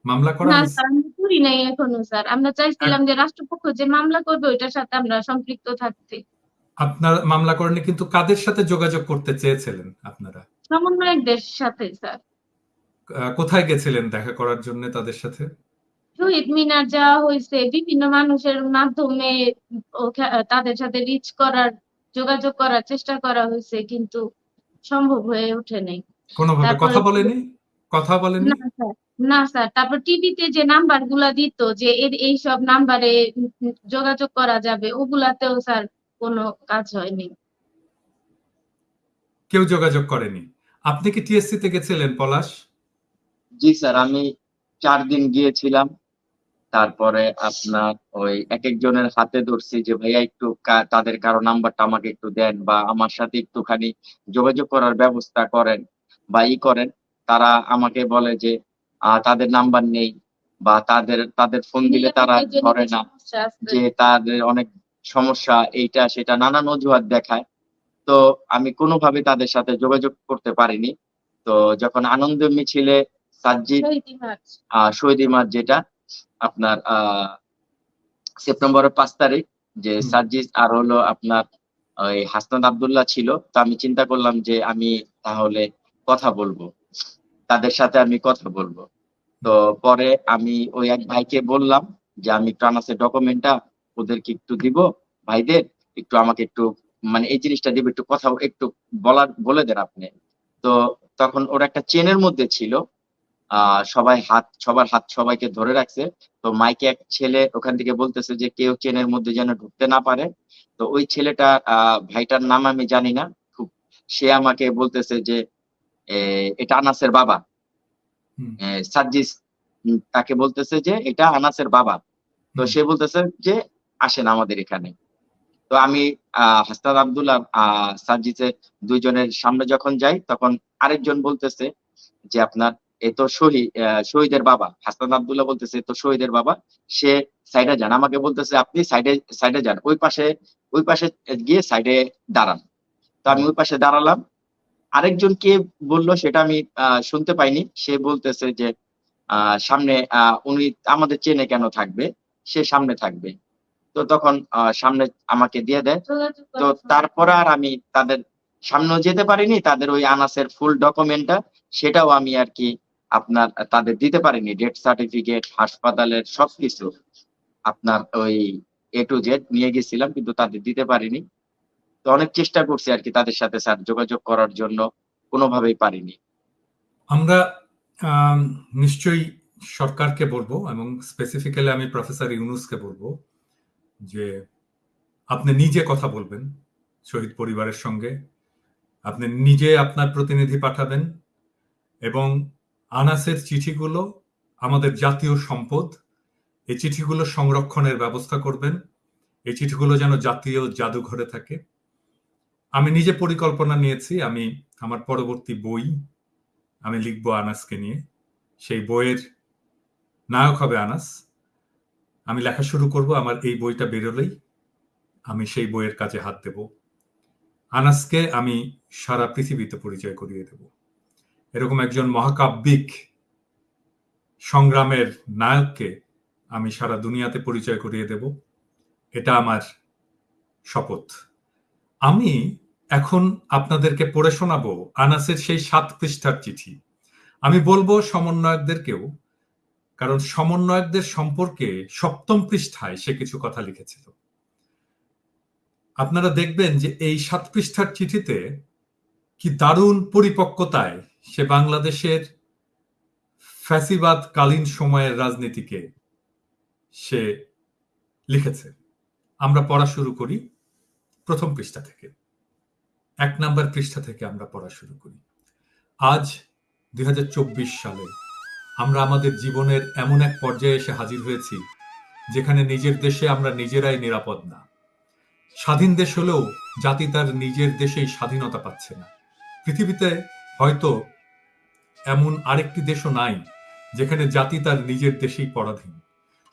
মামলা করা না হয়েছে? স্যার আমরা করি নাই এখনো স্যার, আমরা চাইছিলাম যে রাষ্ট্রপক্ষ যে মামলা করবে ওইটার সাথে আমরা সম্পৃক্ত থাকতে। আপনারা মামলা করেননি, কিন্তু কাদের সাথে যোগাযোগ করতে চেয়েছিলেন আপনারা? সমন্বয়কদের সাথে স্যার। কোথায় গেছিলেন দেখা করার জন্য তাদের সাথে? শহীদ মিনার যাওয়া হয়েছে, বিভিন্ন মানুষের মাধ্যমে তাদের সাথে রিচ করার, যোগাযোগ করার চেষ্টা করা হয়েছে, কিন্তু সম্ভব হয়ে ওঠে নাই। কোনোভাবে কথা বলেনি? কথা বলেনি? না স্যার, না স্যার। তারপর টিভিতে যে নাম্বার গুলা দিত যে এই সব নাম্বারে যোগাযোগ করা যাবে, ওগুলাতেও স্যার কোনো কাজ হয়নি। কেউ যোগাযোগ করেনি। আপনি কি টিএসসি তে গেছিলেন পলাশ? জি স্যার, আমি 4 দিন গিয়েছিলাম। তারপরে আপনার ওই এক একজনের হাতে ধরছি যে ভাইয়া একটু তাদের কারো নাম্বারটা আমাকে একটু দেন বা আমার সাথে একটুখানি যোগাযোগ করার ব্যবস্থা করেন বা করেন। তারা আমাকে বলে যে তাদের নাম্বার নেই বা তাদের ফোন দিলে তারা ধরে না, যে তাদের অনেক সমস্যা, এইটা সেটা নানান অজুহাত দেখায়। তো আমি কোনোভাবে তাদের সাথে যোগাযোগ করতে পারিনি। তো যখন আনন্দ মিছিলে সাজ্জিদ শহীদ ইমাদ যেটা আপনার সেপ্টেম্বরের 5 তারিখ যে হুম। সার্জিস আর হলো আপনার ওই হাসনাত আব্দুল্লাহ ছিল। তো আমি চিন্তা করলাম যে আমি তাহলে কথা বলবো, তাদের সাথে আমি কথা বলবো। তো পরে আমি ওই এক ভাইকে বললাম যে আমি একটু আনাসের ডকুমেন্টটা ওদেরকে একটু দিব, ভাইদের একটু আমাকে একটু মানে এই জিনিসটা দিব, একটু কথা একটু বলে দেন আপনি। তো তখন ওর একটা চেনের মধ্যে ছিল, সবার হাত সবাইকে ধরে রাখছে। তো মাইকে এক ছেলে ওখান থেকে বলতেছে যে কেউ চেনের মধ্যে যেন ঢুকতে না পারে। তো ওই ছেলেটা ভাইটার নাম আমি জানি না খুব, সে আমাকে বলতেছে যে এটা আনাসের বাবা। হুম। সার্জিস তাকে বলতেছে যে এটা আনাসের বাবা। তো হুম। সে বলতেছে যে আসেন আমাদের এখানে। তো আমি হাসনাত আব্দুল্লাহ সার্জিসের দুইজনের সামনে যখন যাই, তখন আরেকজন বলতেছে যে আপনার এ তো শহীদের বাবা। হাসনাত আব্দুল্লাহ বলতেছে এ তো শহীদের বাবা, সে সাইডে যান। আমাকে বলতেছে আপনি সাইডে যান, ওই পাশে গিয়ে সাইডে দাঁড়ান। তো আমি ওই পাশে দাঁড়ালাম। আরেকজন কে বলল সেটা আমি শুনতে পাইনি। সে বলতেছে যে সামনে উনি আমাদের চেনে কেন থাকবে, সে সামনে থাকবে। তো তখন সামনে আমাকে দিয়ে দেয়। তো তারপরে আর আমি তাদের সামনেও যেতে পারিনি, তাদের ওই আনাসের ফুল ডকুমেন্টটা সেটাও আমি আর কি আপনার তাদের দিতে পারিনি, ডেথ সার্টিফিকেট, হাসপাতালের সবকিছু আপনার ওই এ টু জেড নিয়ে গেছিলাম, কিন্তু তাদের দিতে পারিনি। তো অনেক চেষ্টা করছি আর কি তাদের সাথে স্যার যোগাযোগ করার জন্য, কোনোভাবেই পারিনি। আমরা নিশ্চয়ই সরকারকে বলবো এবং স্পেসিফিক্যালি আমি প্রফেসর ইউনুসকে বলবো যে আপনি নিজে কথা বলবেন শহীদ পরিবারের সঙ্গে, আপনি নিজে আপনার প্রতিনিধি পাঠাবেন এবং আনাসের চিঠিগুলো আমাদের জাতীয় সম্পদ, এই চিঠিগুলো সংরক্ষণের ব্যবস্থা করবেন। এই চিঠিগুলো যেন জাতীয় জাদুঘরে থাকে। আমি নিজে পরিকল্পনা নিয়েছি, আমি আমার পরবর্তী বই আমি লিখবো আনাসকে নিয়ে। সেই বইয়ের নায়ক হবে আনাস। আমি লেখা শুরু করব, আমার এই বইটা বেরোলেই আমি সেই বইয়ের কাজে হাত দেব। আনাসকে আমি সারা পৃথিবীতে পরিচয় করিয়ে দেব। এরকম একজন মহাকাব্যিক সংগ্রামের নায়ককে আমি সারা দুনিয়াতে পরিচয় করিয়ে দেব, এটা আমার শপথ। আমি এখন আপনাদেরকে পড়ে শোনাবো আনাসের সেই 7 পৃষ্ঠার চিঠি। আমি বলবো সমন্বয়কদেরকেও, কারণ সমন্বয়কদের সম্পর্কে 7ম পৃষ্ঠায় সে কিছু কথা লিখেছিল। আপনারা দেখবেন যে এই 7 পৃষ্ঠার চিঠিতে কি দারুণ পরিপক্কতায় সে বাংলাদেশের ফ্যাসিবাদকালীন সময়ের রাজনীতিকে সে লিখেছে। আমরা পড়া শুরু করি 1ম পৃষ্ঠা থেকে। 1 নম্বর পৃষ্ঠা থেকে আমরা পড়া শুরু করি। আজ 2024 সালে আমরা আমাদের জীবনের এমন এক পর্যায়ে এসে হাজির হয়েছি যেখানে নিজের দেশে আমরা নিজেরাই নিরাপদ না। স্বাধীন দেশ হলেও জাতি তার নিজের দেশেই স্বাধীনতা পাচ্ছে না। পৃথিবীতে হয়তো এমন আরেকটি দেশও নাই যেখানে জাতি তার নিজের দেশেই পরাধীন।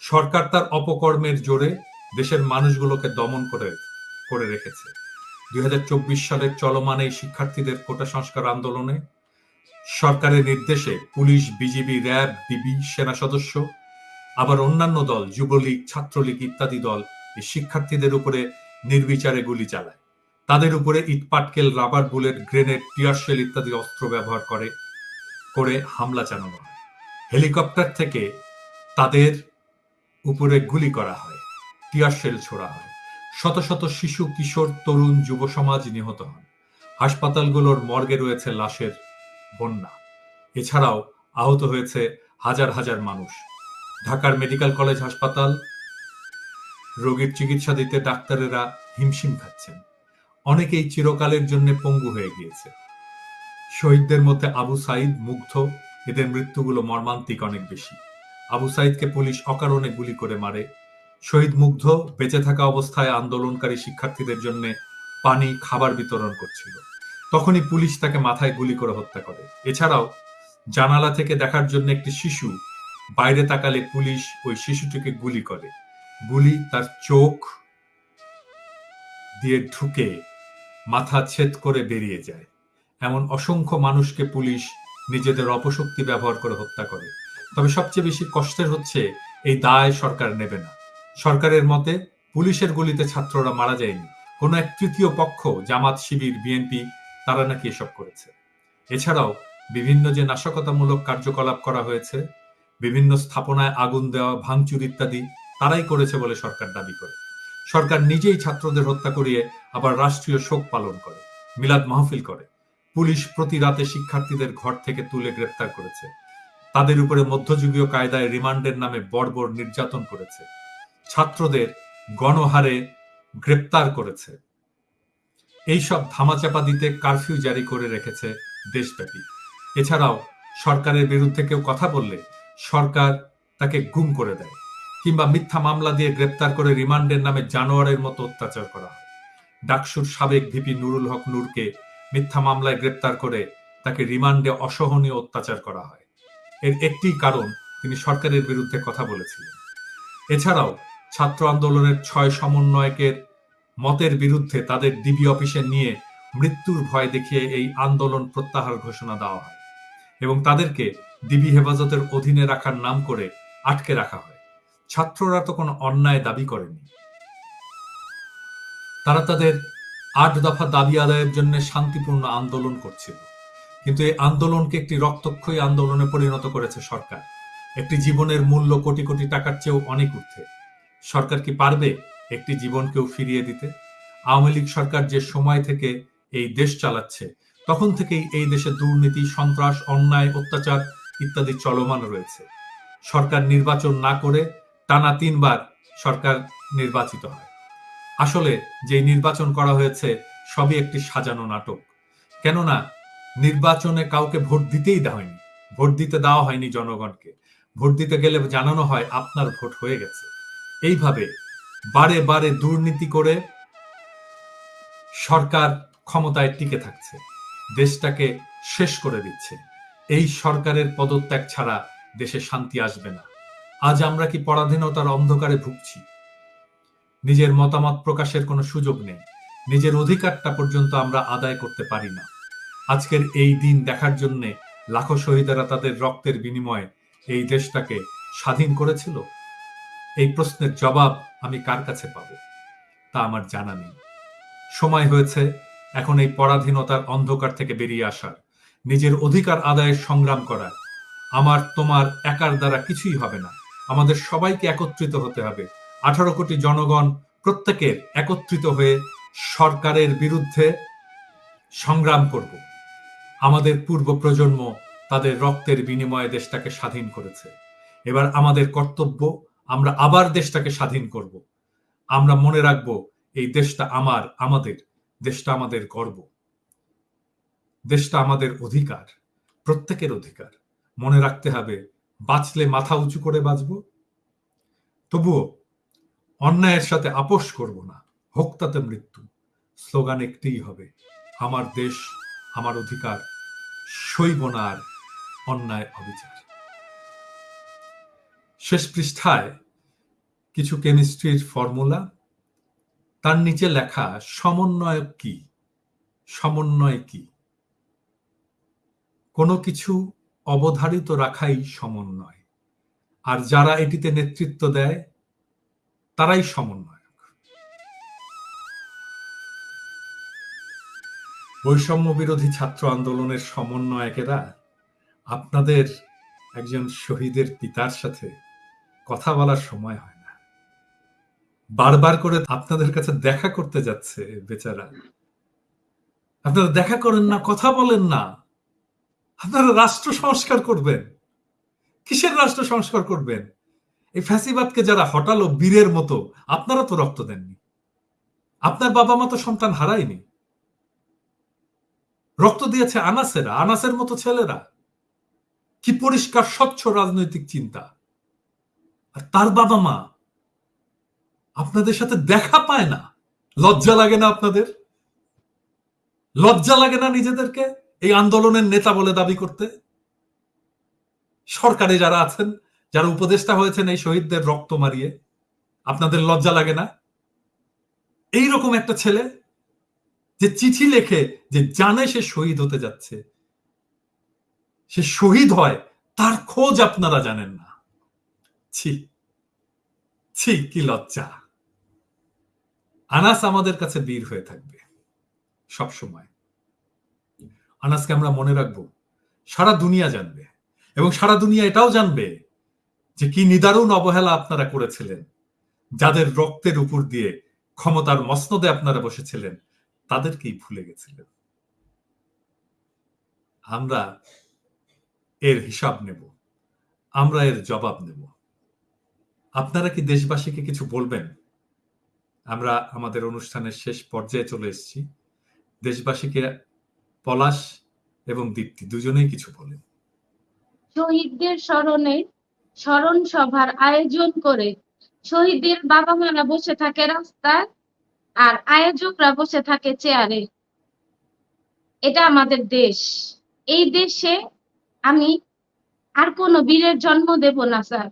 সরকার তার অপকর্মের জোরে দেশের মানুষগুলোকে দমন করে রেখেছে। 2024 সালের চলমান এই শিক্ষার্থীদের কোটা সংস্কার আন্দোলনে সরকারের নির্দেশে পুলিশ, বিজিবি, র্যাব, ডিবি, সেনা সদস্য, আবার অন্যান্য দল, যুবলীগ, ছাত্রলীগ ইত্যাদি দল এই শিক্ষার্থীদের উপরে নির্বিচারে গুলি চালায়। তাদের উপরে ইটপাটকেল, রাবার বুলেট, গ্রেনেড, টিয়ারশেল ইত্যাদি অস্ত্র ব্যবহার করে হামলা চালানো হয়। হেলিকপ্টার থেকে তাদের উপরে গুলি করা হয়, টিয়ারশেল ছোড়া হয়। শত শত শিশু, কিশোর, তরুণ, যুব সমাজ নিহত হন। হাসপাতালগুলোর মর্গে রয়েছে লাশের বন্যা। এছাড়াও আহত হয়েছে হাজার হাজার মানুষ। ঢাকার মেডিকেল কলেজ হাসপাতাল রোগীর চিকিৎসা দিতে ডাক্তারেরা হিমশিম খাচ্ছেন। অনেকেই চিরকালের জন্য পঙ্গু হয়ে গিয়েছে। শহীদদের মধ্যে আবু সাইদ, মুগ্ধ, এদের মৃত্যুগুলো মর্মান্তিক অনেক বেশি। আবু সাইদকে পুলিশ অকারণে গুলি করে মারে। শহীদ মুগ্ধ বেঁচে থাকা অবস্থায় আন্দোলনকারী শিক্ষার্থীদের জন্য পানি, খাবার বিতরণ করছিল। তখনই পুলিশ তাকে মাথায় গুলি করে হত্যা করে। এছাড়াও জানালা থেকে দেখার জন্য একটি শিশু বাইরে তাকালে পুলিশ ওই শিশুটিকে গুলি করে। গুলি তার চোখ দিয়ে ঢুকে মাথা ছেদ করে বেরিয়ে যায়। এমন অসংখ্য মানুষকে পুলিশ নিজেদের অপশক্তি ব্যবহার করে হত্যা করে। তবে সবচেয়ে বেশি কষ্টের হচ্ছে এই দায় সরকার নেবে না। সরকারের মতে পুলিশের গুলিতে ছাত্ররা মারা যায়নি, কোনো এক তৃতীয় পক্ষ, জামাত, শিবির, বিএনপি, তারা নাকি এসব করেছে। এছাড়াও বিভিন্ন যে নাশকতামূলক কার্যকলাপ করা হয়েছে, বিভিন্ন স্থাপনায় আগুন দেওয়া, ভাঙচুর ইত্যাদি তারাই করেছে বলে সরকার দাবি করে। সরকার নিজেই ছাত্রদের হত্যা করিয়ে আবার রাষ্ট্রীয় শোক পালন করে, মিলাদ মাহফিল করে। পুলিশ প্রতি রাতে শিক্ষার্থীদের ঘর থেকে তুলে গ্রেপ্তার করেছে, তাদের উপরে মধ্যযুগীয় কায়দায় রিমান্ডের নামে বর্বর নির্যাতন করেছে, ছাত্রদের গণহারে গ্রেপ্তার করেছে। এইসব ধামাচাপা দিতে কারফিউ জারি করে রেখেছে দেশব্যাপী। এছাড়াও সরকারের বিরুদ্ধে কেউ কথা বললে সরকার তাকে গুম করে দেয়, কিংবা মিথ্যা মামলা দিয়ে গ্রেপ্তার করে রিমান্ডের নামে জানোয়ারের মতো অত্যাচার করা হয়। ডাকসুর সাবেক ভিপি নুরুল হক নূরকে মিথ্যা মামলায় গ্রেপ্তার করে তাকে রিমান্ডে অসহনীয় অত্যাচার করা হয়। এর একটি কারণ, তিনি সরকারের বিরুদ্ধে কথা বলেছিলেন। এছাড়াও ছাত্র আন্দোলনের 6 সমন্বয়কের মতের বিরুদ্ধে তাদের ডিবি অফিসে নিয়ে মৃত্যুর ভয় দেখিয়ে এই আন্দোলন প্রত্যাহার ঘোষণা দেওয়া হয় এবং তাদেরকে ডিবি হেফাজতের অধীনে রাখার নাম করে আটকে রাখা হয়। ছাত্ররা তো কোনো অন্যায় দাবি করেনি, তারা তাদের 8 দফা দাবি আদায়ের জন্য শান্তিপূর্ণ আন্দোলন করছিল। কিন্তু এই আন্দোলনকে একটি রক্তক্ষয়ী আন্দোলনে পরিণত করেছে সরকার। একটি জীবনের মূল্য কোটি কোটি টাকার চেয়েও অনেক ঊর্ধ্বে। সরকার কি পারবে একটি জীবনকেও ফিরিয়ে দিতে? আওয়ামী লীগ সরকার যে সময় থেকে এই দেশ চালাচ্ছে, তখন থেকেই এই দেশে দুর্নীতি, সন্ত্রাস, অন্যায়, অত্যাচার ইত্যাদি চলমান রয়েছে। সরকার নির্বাচন না করে টানা 3 বার সরকার নির্বাচিত হয়। আসলে যে নির্বাচন করা হয়েছে সবই একটি সাজানো নাটক। কেননা নির্বাচনে কাউকে ভোট দিতেই দেওয়া হয়নি, ভোট দিতে দেওয়া হয়নি জনগণকে। ভোট দিতে গেলে জানানো হয় আপনার ভোট হয়ে গেছে। এইভাবে বারে বারে দুর্নীতি করে সরকার ক্ষমতায় টিকে থাকছে, দেশটাকে শেষ করে দিচ্ছে। এই সরকারের পদত্যাগ ছাড়া দেশে শান্তি আসবে না। আজ আমরা কি পরাধীনতার অন্ধকারে ভুগছি? নিজের মতামত প্রকাশের কোনো সুযোগ নেই, নিজের অধিকারটা পর্যন্ত আমরা আদায় করতে পারি না। আজকের এই দিন দেখার জন্য লাখো শহীদেরা তাদের রক্তের বিনিময়ে এই দেশটাকে স্বাধীন করেছিল। এই প্রশ্নের জবাব আমি কার কাছে পাব তা আমার জানা নেই। সময় হয়েছে এখন এই পরাধীনতার অন্ধকার থেকে বেরিয়ে আসার, নিজের অধিকার আদায়ের সংগ্রাম করার। আমার তোমার একার দ্বারা কিছুই হবে না, আমাদের সবাইকে একত্রিত হতে হবে। 18 কোটি জনগণ প্রত্যেকের একত্রিত হয়ে সরকারের বিরুদ্ধে সংগ্রাম করব। আমাদের পূর্ব প্রজন্ম তাদের রক্তের বিনিময়ে দেশটাকে স্বাধীন করেছে। এবার আমাদের কর্তব্য, আমরা আবার দেশটাকে স্বাধীন করব। আমরা মনে রাখব এই দেশটা আমাদের দেশটা আমাদের গর্ব, দেশটা আমাদের অধিকার, প্রত্যেকের অধিকার। মনে রাখতে হবে, বাঁচলে মাথা উঁচু করে বাঁচব। তবুও অন্যায়ের সাথে আপোষ করব না, হোক তাতে মৃত্যু। স্লোগান একটিই হবে, আমার দেশ, আমার অধিকার, সইব না আর অন্যায় অবিচার। শেষ পৃষ্ঠায় কিছু কেমিস্ট্রির ফর্মুলা, তার নিচে লেখা সমন্বয় কি। সমন্বয় কি? কোনো কিছু অবধারিত রাখাই সমন্বয়, আর যারা এটিতে নেতৃত্ব দেয় তারাই সমন্বয়ক। বৈষম্য বিরোধী ছাত্র আন্দোলনের সমন্বয়কেরা আপনাদের একজন শহীদের পিতার সাথে কথা বলার সময় হয় না, বারবার করে আপনাদের কাছে দেখা করতে যাচ্ছে বেচারা। আপনারা দেখা করেন না, কথা বলেন না। আপনারা রাষ্ট্র সংস্কার করবেন, কিসের রাষ্ট্র সংস্কার করবেন? এই ফ্যাসিবাদকে যারা হটালো বীরের মতো, আপনারা তো রক্ত দেননি, আপনার বাবা মা তো সন্তান হারায়নি, রক্ত দিয়েছে আনাসেরা, আনাসের মতো ছেলেরা। কি পরিষ্কার স্বচ্ছ রাজনৈতিক চিন্তা। আর তার বাবা মা আপনাদের সাথে দেখা পায় না। লজ্জা লাগে না আপনাদের? লজ্জা লাগে না নিজেদেরকে এই আন্দোলনের নেতা বলে দাবি করতে? সরকারে যারা আছেন, যারা উপদেষ্টা হয়েছেন এই শহীদদের রক্ত মারিয়ে, আপনাদের লজ্জা লাগে না? এইরকম একটা ছেলে যে চিঠি লেখে, যে জানে সে শহীদ হতে যাচ্ছে, সে শহীদ হয়, তার খোঁজ আপনারা জানেন না। ছি, ছি, কি লজ্জা। আনাস আমাদের কাছে বীর হয়ে থাকবে সব সময়। আনাসকে আমরা মনে রাখবো, সারা দুনিয়া জানবে, এবং সারা দুনিয়া এটাও জানবে যে কি নিদারুণ অবহেলা আপনারা করেছিলেন। যাদের রক্তের উপর দিয়ে ক্ষমতার মসনদে আপনারা বসেছিলেন তাদেরকেই ভুলে গেছিলেন। আমরা এর হিসাব নেব, আমরা এর জবাব নেব। আপনারা কি দেশবাসীকে কিছু বলবেন? আমরা আমাদের অনুষ্ঠানের শেষ পর্যায়ে চলে এসেছি। দেশবাসীকে পলাশ এবং দীপ্তি দুজনেই কিছু বলেন। শহীদদের স্মরণে স্মরণ সভার আয়োজন করে শহীদদের বাবা মারা বসে থাকে রাস্তায়, আর আয়োজকরা বসে থাকে চেয়ারে। এটা আমাদের দেশ। এই দেশে আমি আর কোনো বীরের জন্ম দেব না স্যার।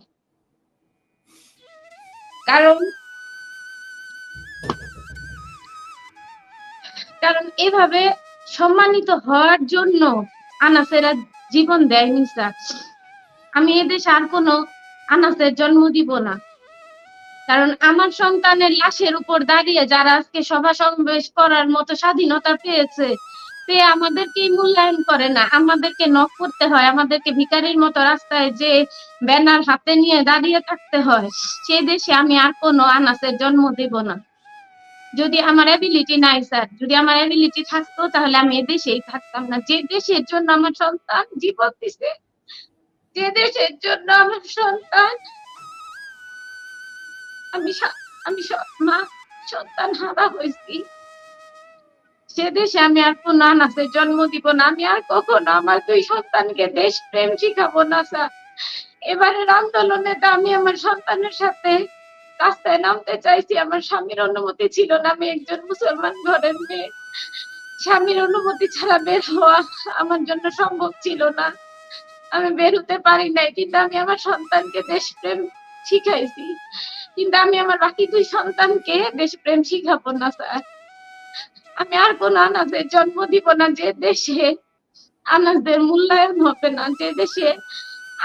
কারণ এভাবে সম্মানিত হওয়ার জন্য আনাসেরা জীবন দেয়নি স্যার। আমি এদেশে আর কোনো আনাসের জন্ম দিব না। কারণ আমার সন্তানের লাশের উপর দাঁড়িয়ে যারা আজকে সভা সমাবেশ করার মতো স্বাধীনতা পেয়েছে, পেয়ে আমাদেরকেই মূল্যায়ন করে না, আমাদেরকে নক করতে হয়, আমাদেরকে ভিখারির মতো রাস্তায় যে ব্যানার হাতে নিয়ে দাঁড়িয়ে থাকতে হয়, সে দেশে আমি আর কোনো আনাসের জন্ম দেব না। যদি আমার অ্যাবিলিটি নাই স্যার, যদি আমার অ্যাবিলিটি থাকতো তাহলে আমি এদেশেই থাকতাম না। যে দেশের জন্য আমার সন্তান জীবন দিছে, যে দেশের জন্য আমার সন্তান, আমি মা সন্তান হারা হয়েছি, সে দেশে আমি আর কোনো আনাসের জন্ম দিব না। আমি আর কখনো আমার দুই সন্তানকে দেশপ্রেম শিখাবো না স্যার। এবারের আন্দোলনে তো আমি আমার সন্তানের সাথে রাস্তায় নামতে চাইছি, আমার স্বামীর অনুমতি ছিল না। আমি একজন মুসলমান ঘরের মেয়ে, স্বামীর অনুমতি ছাড়া বের হওয়া আমার জন্য সম্ভব ছিল না, আমি বের হতে পারি নাই। কিন্তু আমি আমার সন্তানকে দেশপ্রেম শিখাইছি, কিন্তু আমি আমার বাকি দুই সন্তানকে দেশপ্রেম শিখাবো না স্যার। আমি আর কোন আনাসের জন্ম দিব না যে দেশে আনাসদের মূল্যায়ন হবে না, যে দেশে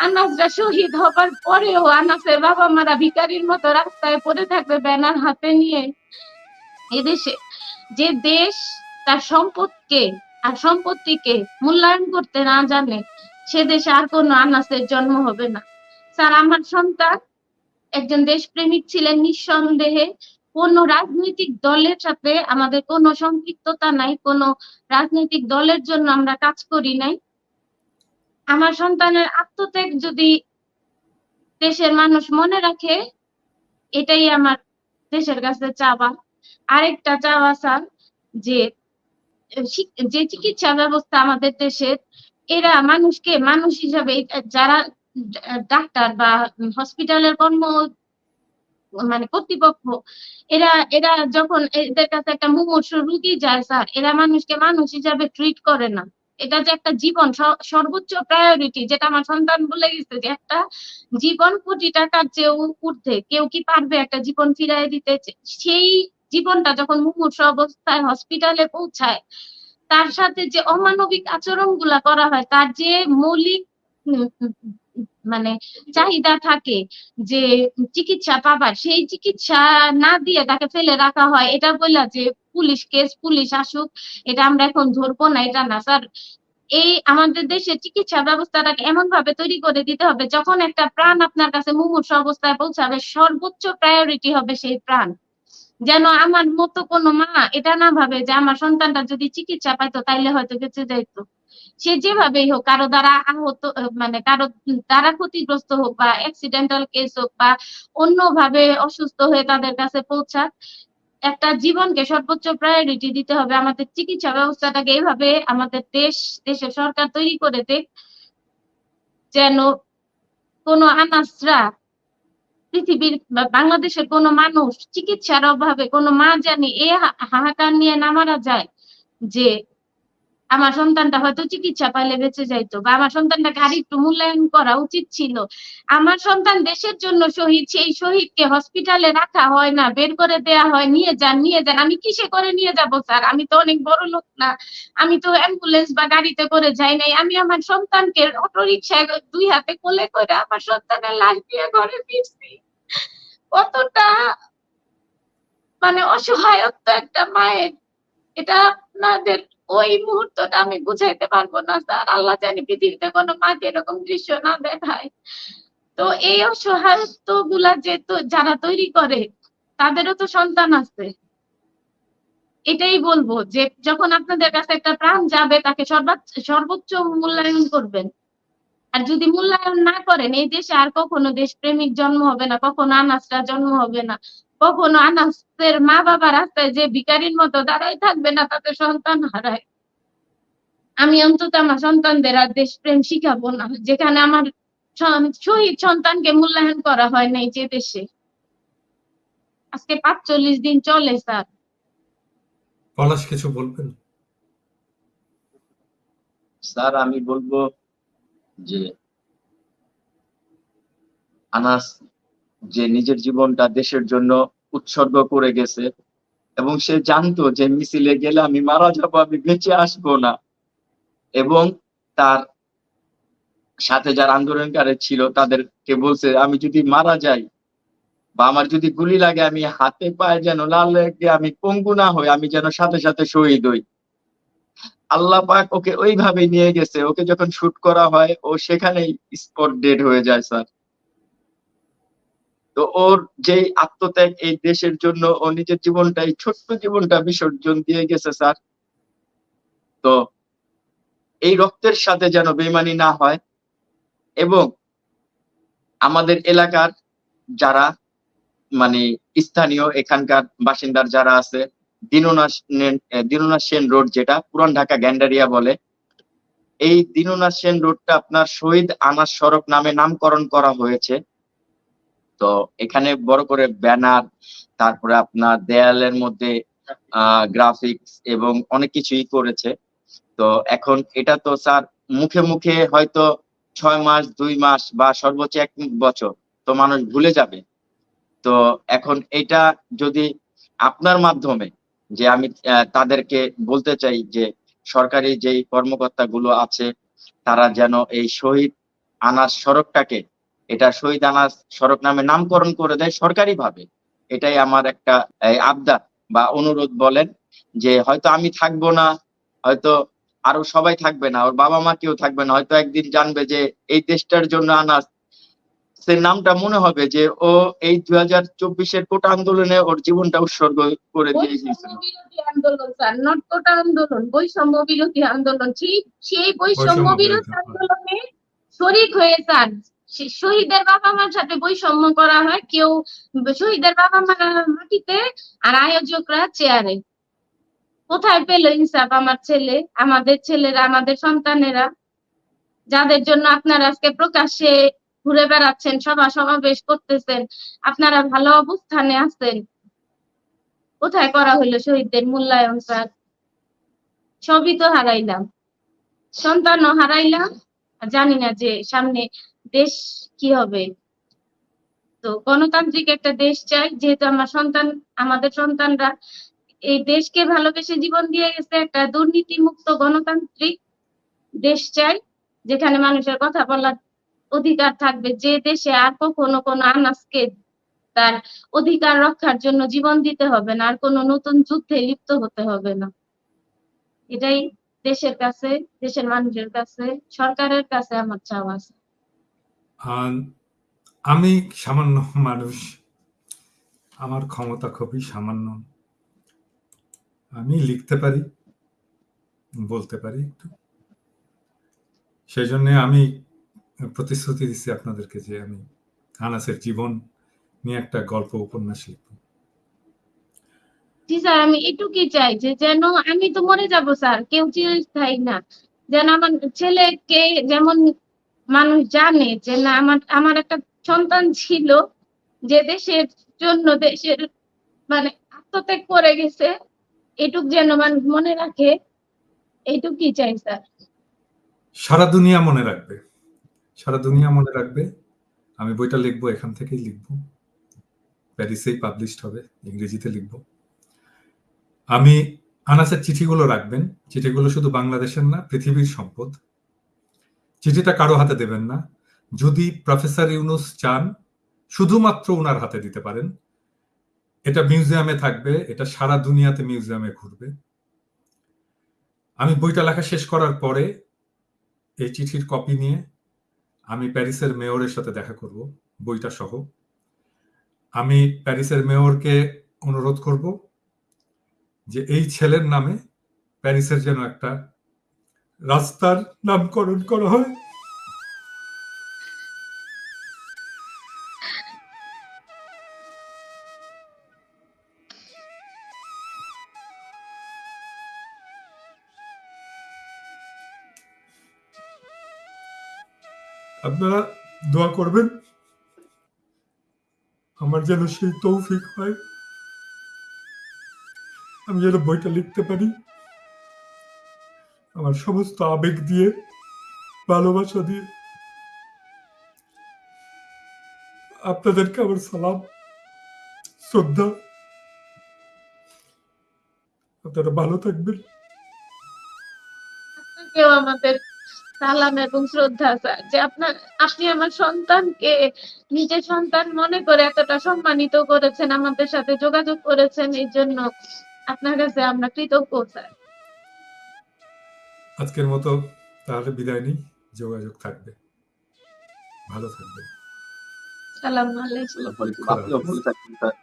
আনাসরা শহীদ হবার পরেও আনাসের বাবা মারা ভিখারির মতো রাস্তায় পড়ে থাকবে ব্যানার হাতে নিয়ে। এদেশে যে দেশ তার সম্পদকে আর সম্পত্তিকে মূল্যায়ন করতে না জানে, সে দেশে আর কোনো আনাসের জন্ম হবে না স্যার। আমার সন্তান একজন দেশপ্রেমিক ছিলেন নিঃসন্দেহে। কোন রাজনৈতিক দলের সাথে আমাদের কোনো সম্পৃক্ততা নাই, কোন রাজনৈতিক দলের জন্য আমরা কাজ করি নাই। আমার সন্তানের আত্মত্যাগ যদি দেশের মানুষ মনে রাখে, এটাই আমার দেশের কাছে চাওয়া। আরেকটা চাওয়া স্যার, যে যে চিকিৎসা ব্যবস্থা আমাদের দেশের, এরা মানুষকে মানুষ হিসাবে, যারা ডাক্তার বা হসপিটালের মানে কর্তৃপক্ষ, এরা এরা যখন এদের কাছে একটা মুমূর্ষু রোগী যায় স্যার, এরা মানুষকে মানুষ হিসাবে ট্রিট করে না। এটা যে একটা জীবন, সর্বোচ্চ প্রায়োরিটি, যেটা আমার সন্তান বলে গেছে যে একটা জীবন কোটি টাকার চেয়েও ঊর্ধ্বে। কেউ কি পারবে একটা জীবন ফিরাই দিতে? সেই জীবনটা যখন মুমূর্ষু অবস্থায় হসপিটালে পৌঁছায়, তার সাথে যে অমানবিক আচরণ গুলা করা হয়, তার যে মৌলিক মানে চাহিদা থাকে যে চিকিৎসা পাবার, সেই চিকিৎসা না দিয়ে তাকে ফেলে রাখা হয়। এটা বললা যে পুলিশ কেস, পুলিশ আসুক, এটা আমরা এখন ধরবো না, এটা না স্যার। এই আমাদের দেশে চিকিৎসা ব্যবস্থাটাকে এমন ভাবে তৈরি করে দিতে হবে, যখন একটা প্রাণ আপনার কাছে মুমূর্ষু অবস্থায় পৌঁছাবে, সর্বোচ্চ প্রায়োরিটি হবে সেই প্রাণ। যেন আমার মতো কোনো মা এটা না ভাবে যে আমার সন্তানটা যদি চিকিৎসা পাইতো তাইলে হয়তো বেঁচে যাইতো। সে যেভাবেই হোক, কারো দ্বারা আহত, মানে কারো দ্বারা ক্ষতিগ্রস্ত হোক, বা অ্যাক্সিডেন্টাল কেস হোক, বা অন্যভাবে অসুস্থ হয়ে তাদের কাছে পৌঁছাক, একটা জীবনকে সর্বোচ্চ প্রায়োরিটি দিতে হবে। আমাদের চিকিৎসা ব্যবস্থাটাকে এইভাবে আমাদের দেশের সরকার তৈরি করে দেখ, যেন কোনো আনাসরা, পৃথিবীর বাংলাদেশের কোনো মানুষ চিকিৎসার অভাবে, কোনো মা জানি এ হাহাকার নিয়ে না মারা যায় যে আমার সন্তানটা হয়তো চিকিৎসা পাইলে বেঁচে যাইতো, বা আমার সন্তানটাকে আর একটু মূল্যায়ন করা উচিত ছিল। আমার সন্তান দেশের জন্য শহীদ, সেই শহীদকে হসপিটালে রাখা হয় না, বের করে দেয়া হয়, নিয়ে যান নিয়ে যান। আমি কিসে করে নিয়ে যাব স্যার? আমি তো অনেক বড় লোক না, আমি তো অ্যাম্বুলেন্স বা গাড়িতে করে যাই নাই। আমি আমার সন্তানকে অটো রিক্সায় দুই হাতে কোলে করে আমার সন্তানের লাশ দিয়ে ঘরে ফিরছি। কতটা মানে অসহায়ত্ব একটা মায়ের, এটা আপনাদের ওই মুহূর্তটা আমি বুঝাইতে পারবো না স্যার। আল্লাহ জানি পৃথিবীতে কোনো মাকে এরকম দৃশ্য না দেখায়। তো এই অসহায়ত্ব গুলা যে যারা তৈরি করে তাদেরও তো সন্তান আছে। এটাই বলবো যে যখন আপনাদের কাছে একটা প্রাণ যাবে তাকে সর্বোচ্চ মূল্যায়ন করবেন। আর যদি মূল্যায়ন না করেন, এই দেশে আর কখনো দেশপ্রেমিক জন্ম হবে না, কখনো আনাসরা জন্ম হবে না, কখনো আনাসের মা বাবা রাস্তায় যে ভিখারির মতো দাঁড়াই থাকবে না, তাতে সন্তান হারায়। আমি অন্তত আমার সন্তানদের আর দেশপ্রেম শিখাবো না, যেখানে আমার শহীদ সন্তানকে মূল্যায়ন করা হয় নাই যে দেশে। আজকে ৪৫ দিন চলে স্যার। পলাশ কিছু বলবেন? স্যার আমি বলবো যে আনাস যে নিজের জীবনটা দেশের জন্য উৎসর্গ করে গেছে, এবং সে জানতো যে মিছিলে গেলে আমি মারা যাবো, আমি বেঁচে আসবো না, এবং তার সাথে যারা আন্দোলনকারী ছিল তাদেরকে বলছে আমি যদি মারা যাই বা আমার যদি গুলি লাগে, আমি হাতে পায়ে যেন লাল লেগে আমি পঙ্গু না হই, আমি যেন সাথে সাথে শহীদ হই। আল্লাহ পাক ওকে ওইভাবে নিয়ে গেছে। ওকে যখন শুট করা হয় ও সেখানেই স্পট ডেড হয়ে যায় স্যার। তো ওর যেই আত্মত্যাগ এই দেশের জন্য, ও নিজের জীবনটাই, ছোট্ট জীবনটা বিসর্জন দিয়ে গেছে স্যার। তো এই রক্তের সাথে যেন বেইমানি না হয়, এবং আমাদের এলাকার যারা মানে স্থানীয় এখানকার বাসিন্দার যারা আছে, দীননাথ সেন রোড, যেটা পুরান ঢাকা গ্যান্ডারিয়া বলে, এই দীননাথ সেন রোডটা আপনার শহীদ আনাস সড়ক নামে নামকরণ করা হয়েছে। তো এখানে বড় করে ব্যানার, তারপরে আপনার দেয়ালের মধ্যে গ্রাফিক্স এবং অনেক কিছুই করেছে। তো এখন এটা তো স্যার মুখে মুখে হয়তো 6 মাস 2 মাস বা সর্বোচ্চ 1 বছর তো মানুষ ভুলে যাবে। তো এখন এটা যদি আপনার মাধ্যমে, যে আমি তাদেরকে বলতে চাই যে সরকারি যেই কর্মকর্তাগুলো আছে তারা যেন এই শহীদ আনাস সড়কটাকে, এটা শহীদ আনাস সড়ক নামে নামকরণ করে দেয় সরকারি ভাবে। এটাই আমার একটা আবদার বা অনুরোধ বলেন, যে হয়তো আমি থাকবো না, হয়তো আরো সবাই থাকবে না, ওর বাবা মা কেউ থাকবে না, হয়তো একদিন জানবে যে এই দেশটার জন্য আনাস, সে নামটা মনে হবে যে ও এই 2024-এর কোটা আন্দোলনে ওর জীবনটা উৎসর্গ করে দিয়ে গিয়েছিল। বিরোধী আন্দোলন স্যার, নট কোটা আন্দোলন, বৈষম্য বিরোধী আন্দোলন। সেই বৈষম্য বিরোধী আন্দোলনে শরিক হয়ে স্যার শহীদের বাবা মার সাথে বৈষম্য করা হয়। কেউ শহীদের বাবা মা মাটিতে আর আয়োজকরা চেয়ারে। কোথায় পেল ইনসাফ আমার ছেলে, আমাদের ছেলেরা, আমাদের সন্তানেরা, যাদের জন্য আপনারা আজকে প্রকাশ্যে ঘুরে বেড়াচ্ছেন, সভা সমাবেশ করতেছেন, আপনারা ভালো অবস্থানে আছেন, কোথায় করা হইলো শহীদদের মূল্যায়ন স্যার? সবই তো হারাইলাম, সন্তানও হারাইলাম, জানি না যে সামনে দেশ কি হবে। তো গণতান্ত্রিক একটা দেশ চাই, যেহেতু আমাদের সন্তানরা এই দেশকে ভালোবেসে জীবন দিয়ে গেছে। একটা দুর্নীতি মুক্ত গণতান্ত্রিক দেশ চাই, যেখানে মানুষের কথা বলার অধিকার থাকবে, যে দেশে আর কখনো কোনো আনাসকে তার অধিকার রক্ষার জন্য জীবন দিতে হবে না, আর কোনো নতুন যুদ্ধে লিপ্ত হতে হবে না। এটাই দেশের কাছে, দেশের মানুষের কাছে, সরকারের কাছে আমার চাওয়া আছে। আমি সামান্য মানুষ, আমার ক্ষমতা খুবই সামান্য। আমি লিখতে পারি, বলতে পারি একটু, সেই জন্য আমি প্রতিশ্রুতি দিচ্ছি আপনাদেরকে যে আমি আনাসের জীবন নিয়ে একটা গল্প উপন্যাস লিখব। জি স্যার, আমি এটুকুই চাই যে যেন আমি তো মরে যাব স্যার, কেউ চিরস্থায়ী না, যেন আমার ছেলেকে যেমন মানুষ জানে যে না আমার একটা সন্তান ছিল যে দেশের জন্য, দেশের মানে আত্মত্যাগ করে গেছে, এটুক যেন মানুষ মনে রাখে, এইটুকুই চাই স্যার। সারা দুনিয়া মনে রাখবে, সারা দুনিয়া মনে রাখবে। আমি বইটা লিখবো, এখান থেকেই লিখবো, প্যারিসেই পাবলিশড হবে, ইংরেজিতে লিখবো। আমি আনাসের চিঠিগুলো রাখবেন, চিঠিগুলো শুধু বাংলাদেশের না, পৃথিবীর সম্পদ। চিঠিটা কারো হাতে দেবেন না। যদি প্রফেসর ইউনুস চান শুধুমাত্র ওনার হাতে দিতে পারেন। এটা মিউজিয়ামে থাকবে, এটা সারা দুনিয়াতে মিউজিয়ামে ঘুরবে। আমি বইটা লেখা শেষ করার পরে এই চিঠির কপি নিয়ে আমি প্যারিসের মেয়রের সাথে দেখা করব, বইটা সহ। আমি প্যারিসের মেয়রকে অনুরোধ করব যে এই ছেলের নামে প্যারিসের যেন একটা রাস্তার নামকরণ করা হয়। আপনারা দোয়া করবেন আমার যেন সেই তৌফিক হয়, আমি যেন বইটা লিখতে পারি আমার সমস্ত আবেগ দিয়ে, ভালোবাসা দিয়ে। আপনাদেরকে আমার সালাম, শ্রদ্ধা। আপনারা ভালো থাকবেন। আপনাকেও আমাদের সালাম এবং শ্রদ্ধা স্যার, যে আপনি আমার সন্তানকে নিজের সন্তান মনে করে এতটা সম্মানিত করেছেন, আমাদের সাথে যোগাযোগ করেছেন, এই জন্য আপনার কাছে আমরা কৃতজ্ঞ স্যার। আজকের মতো তাহলে বিদায় নিই, যোগাযোগ থাকবে, ভালো থাকবেন। সালাম আলাইকুম। আসসালামু আলাইকুম। আপনিও ভালো থাকবেন স্যার।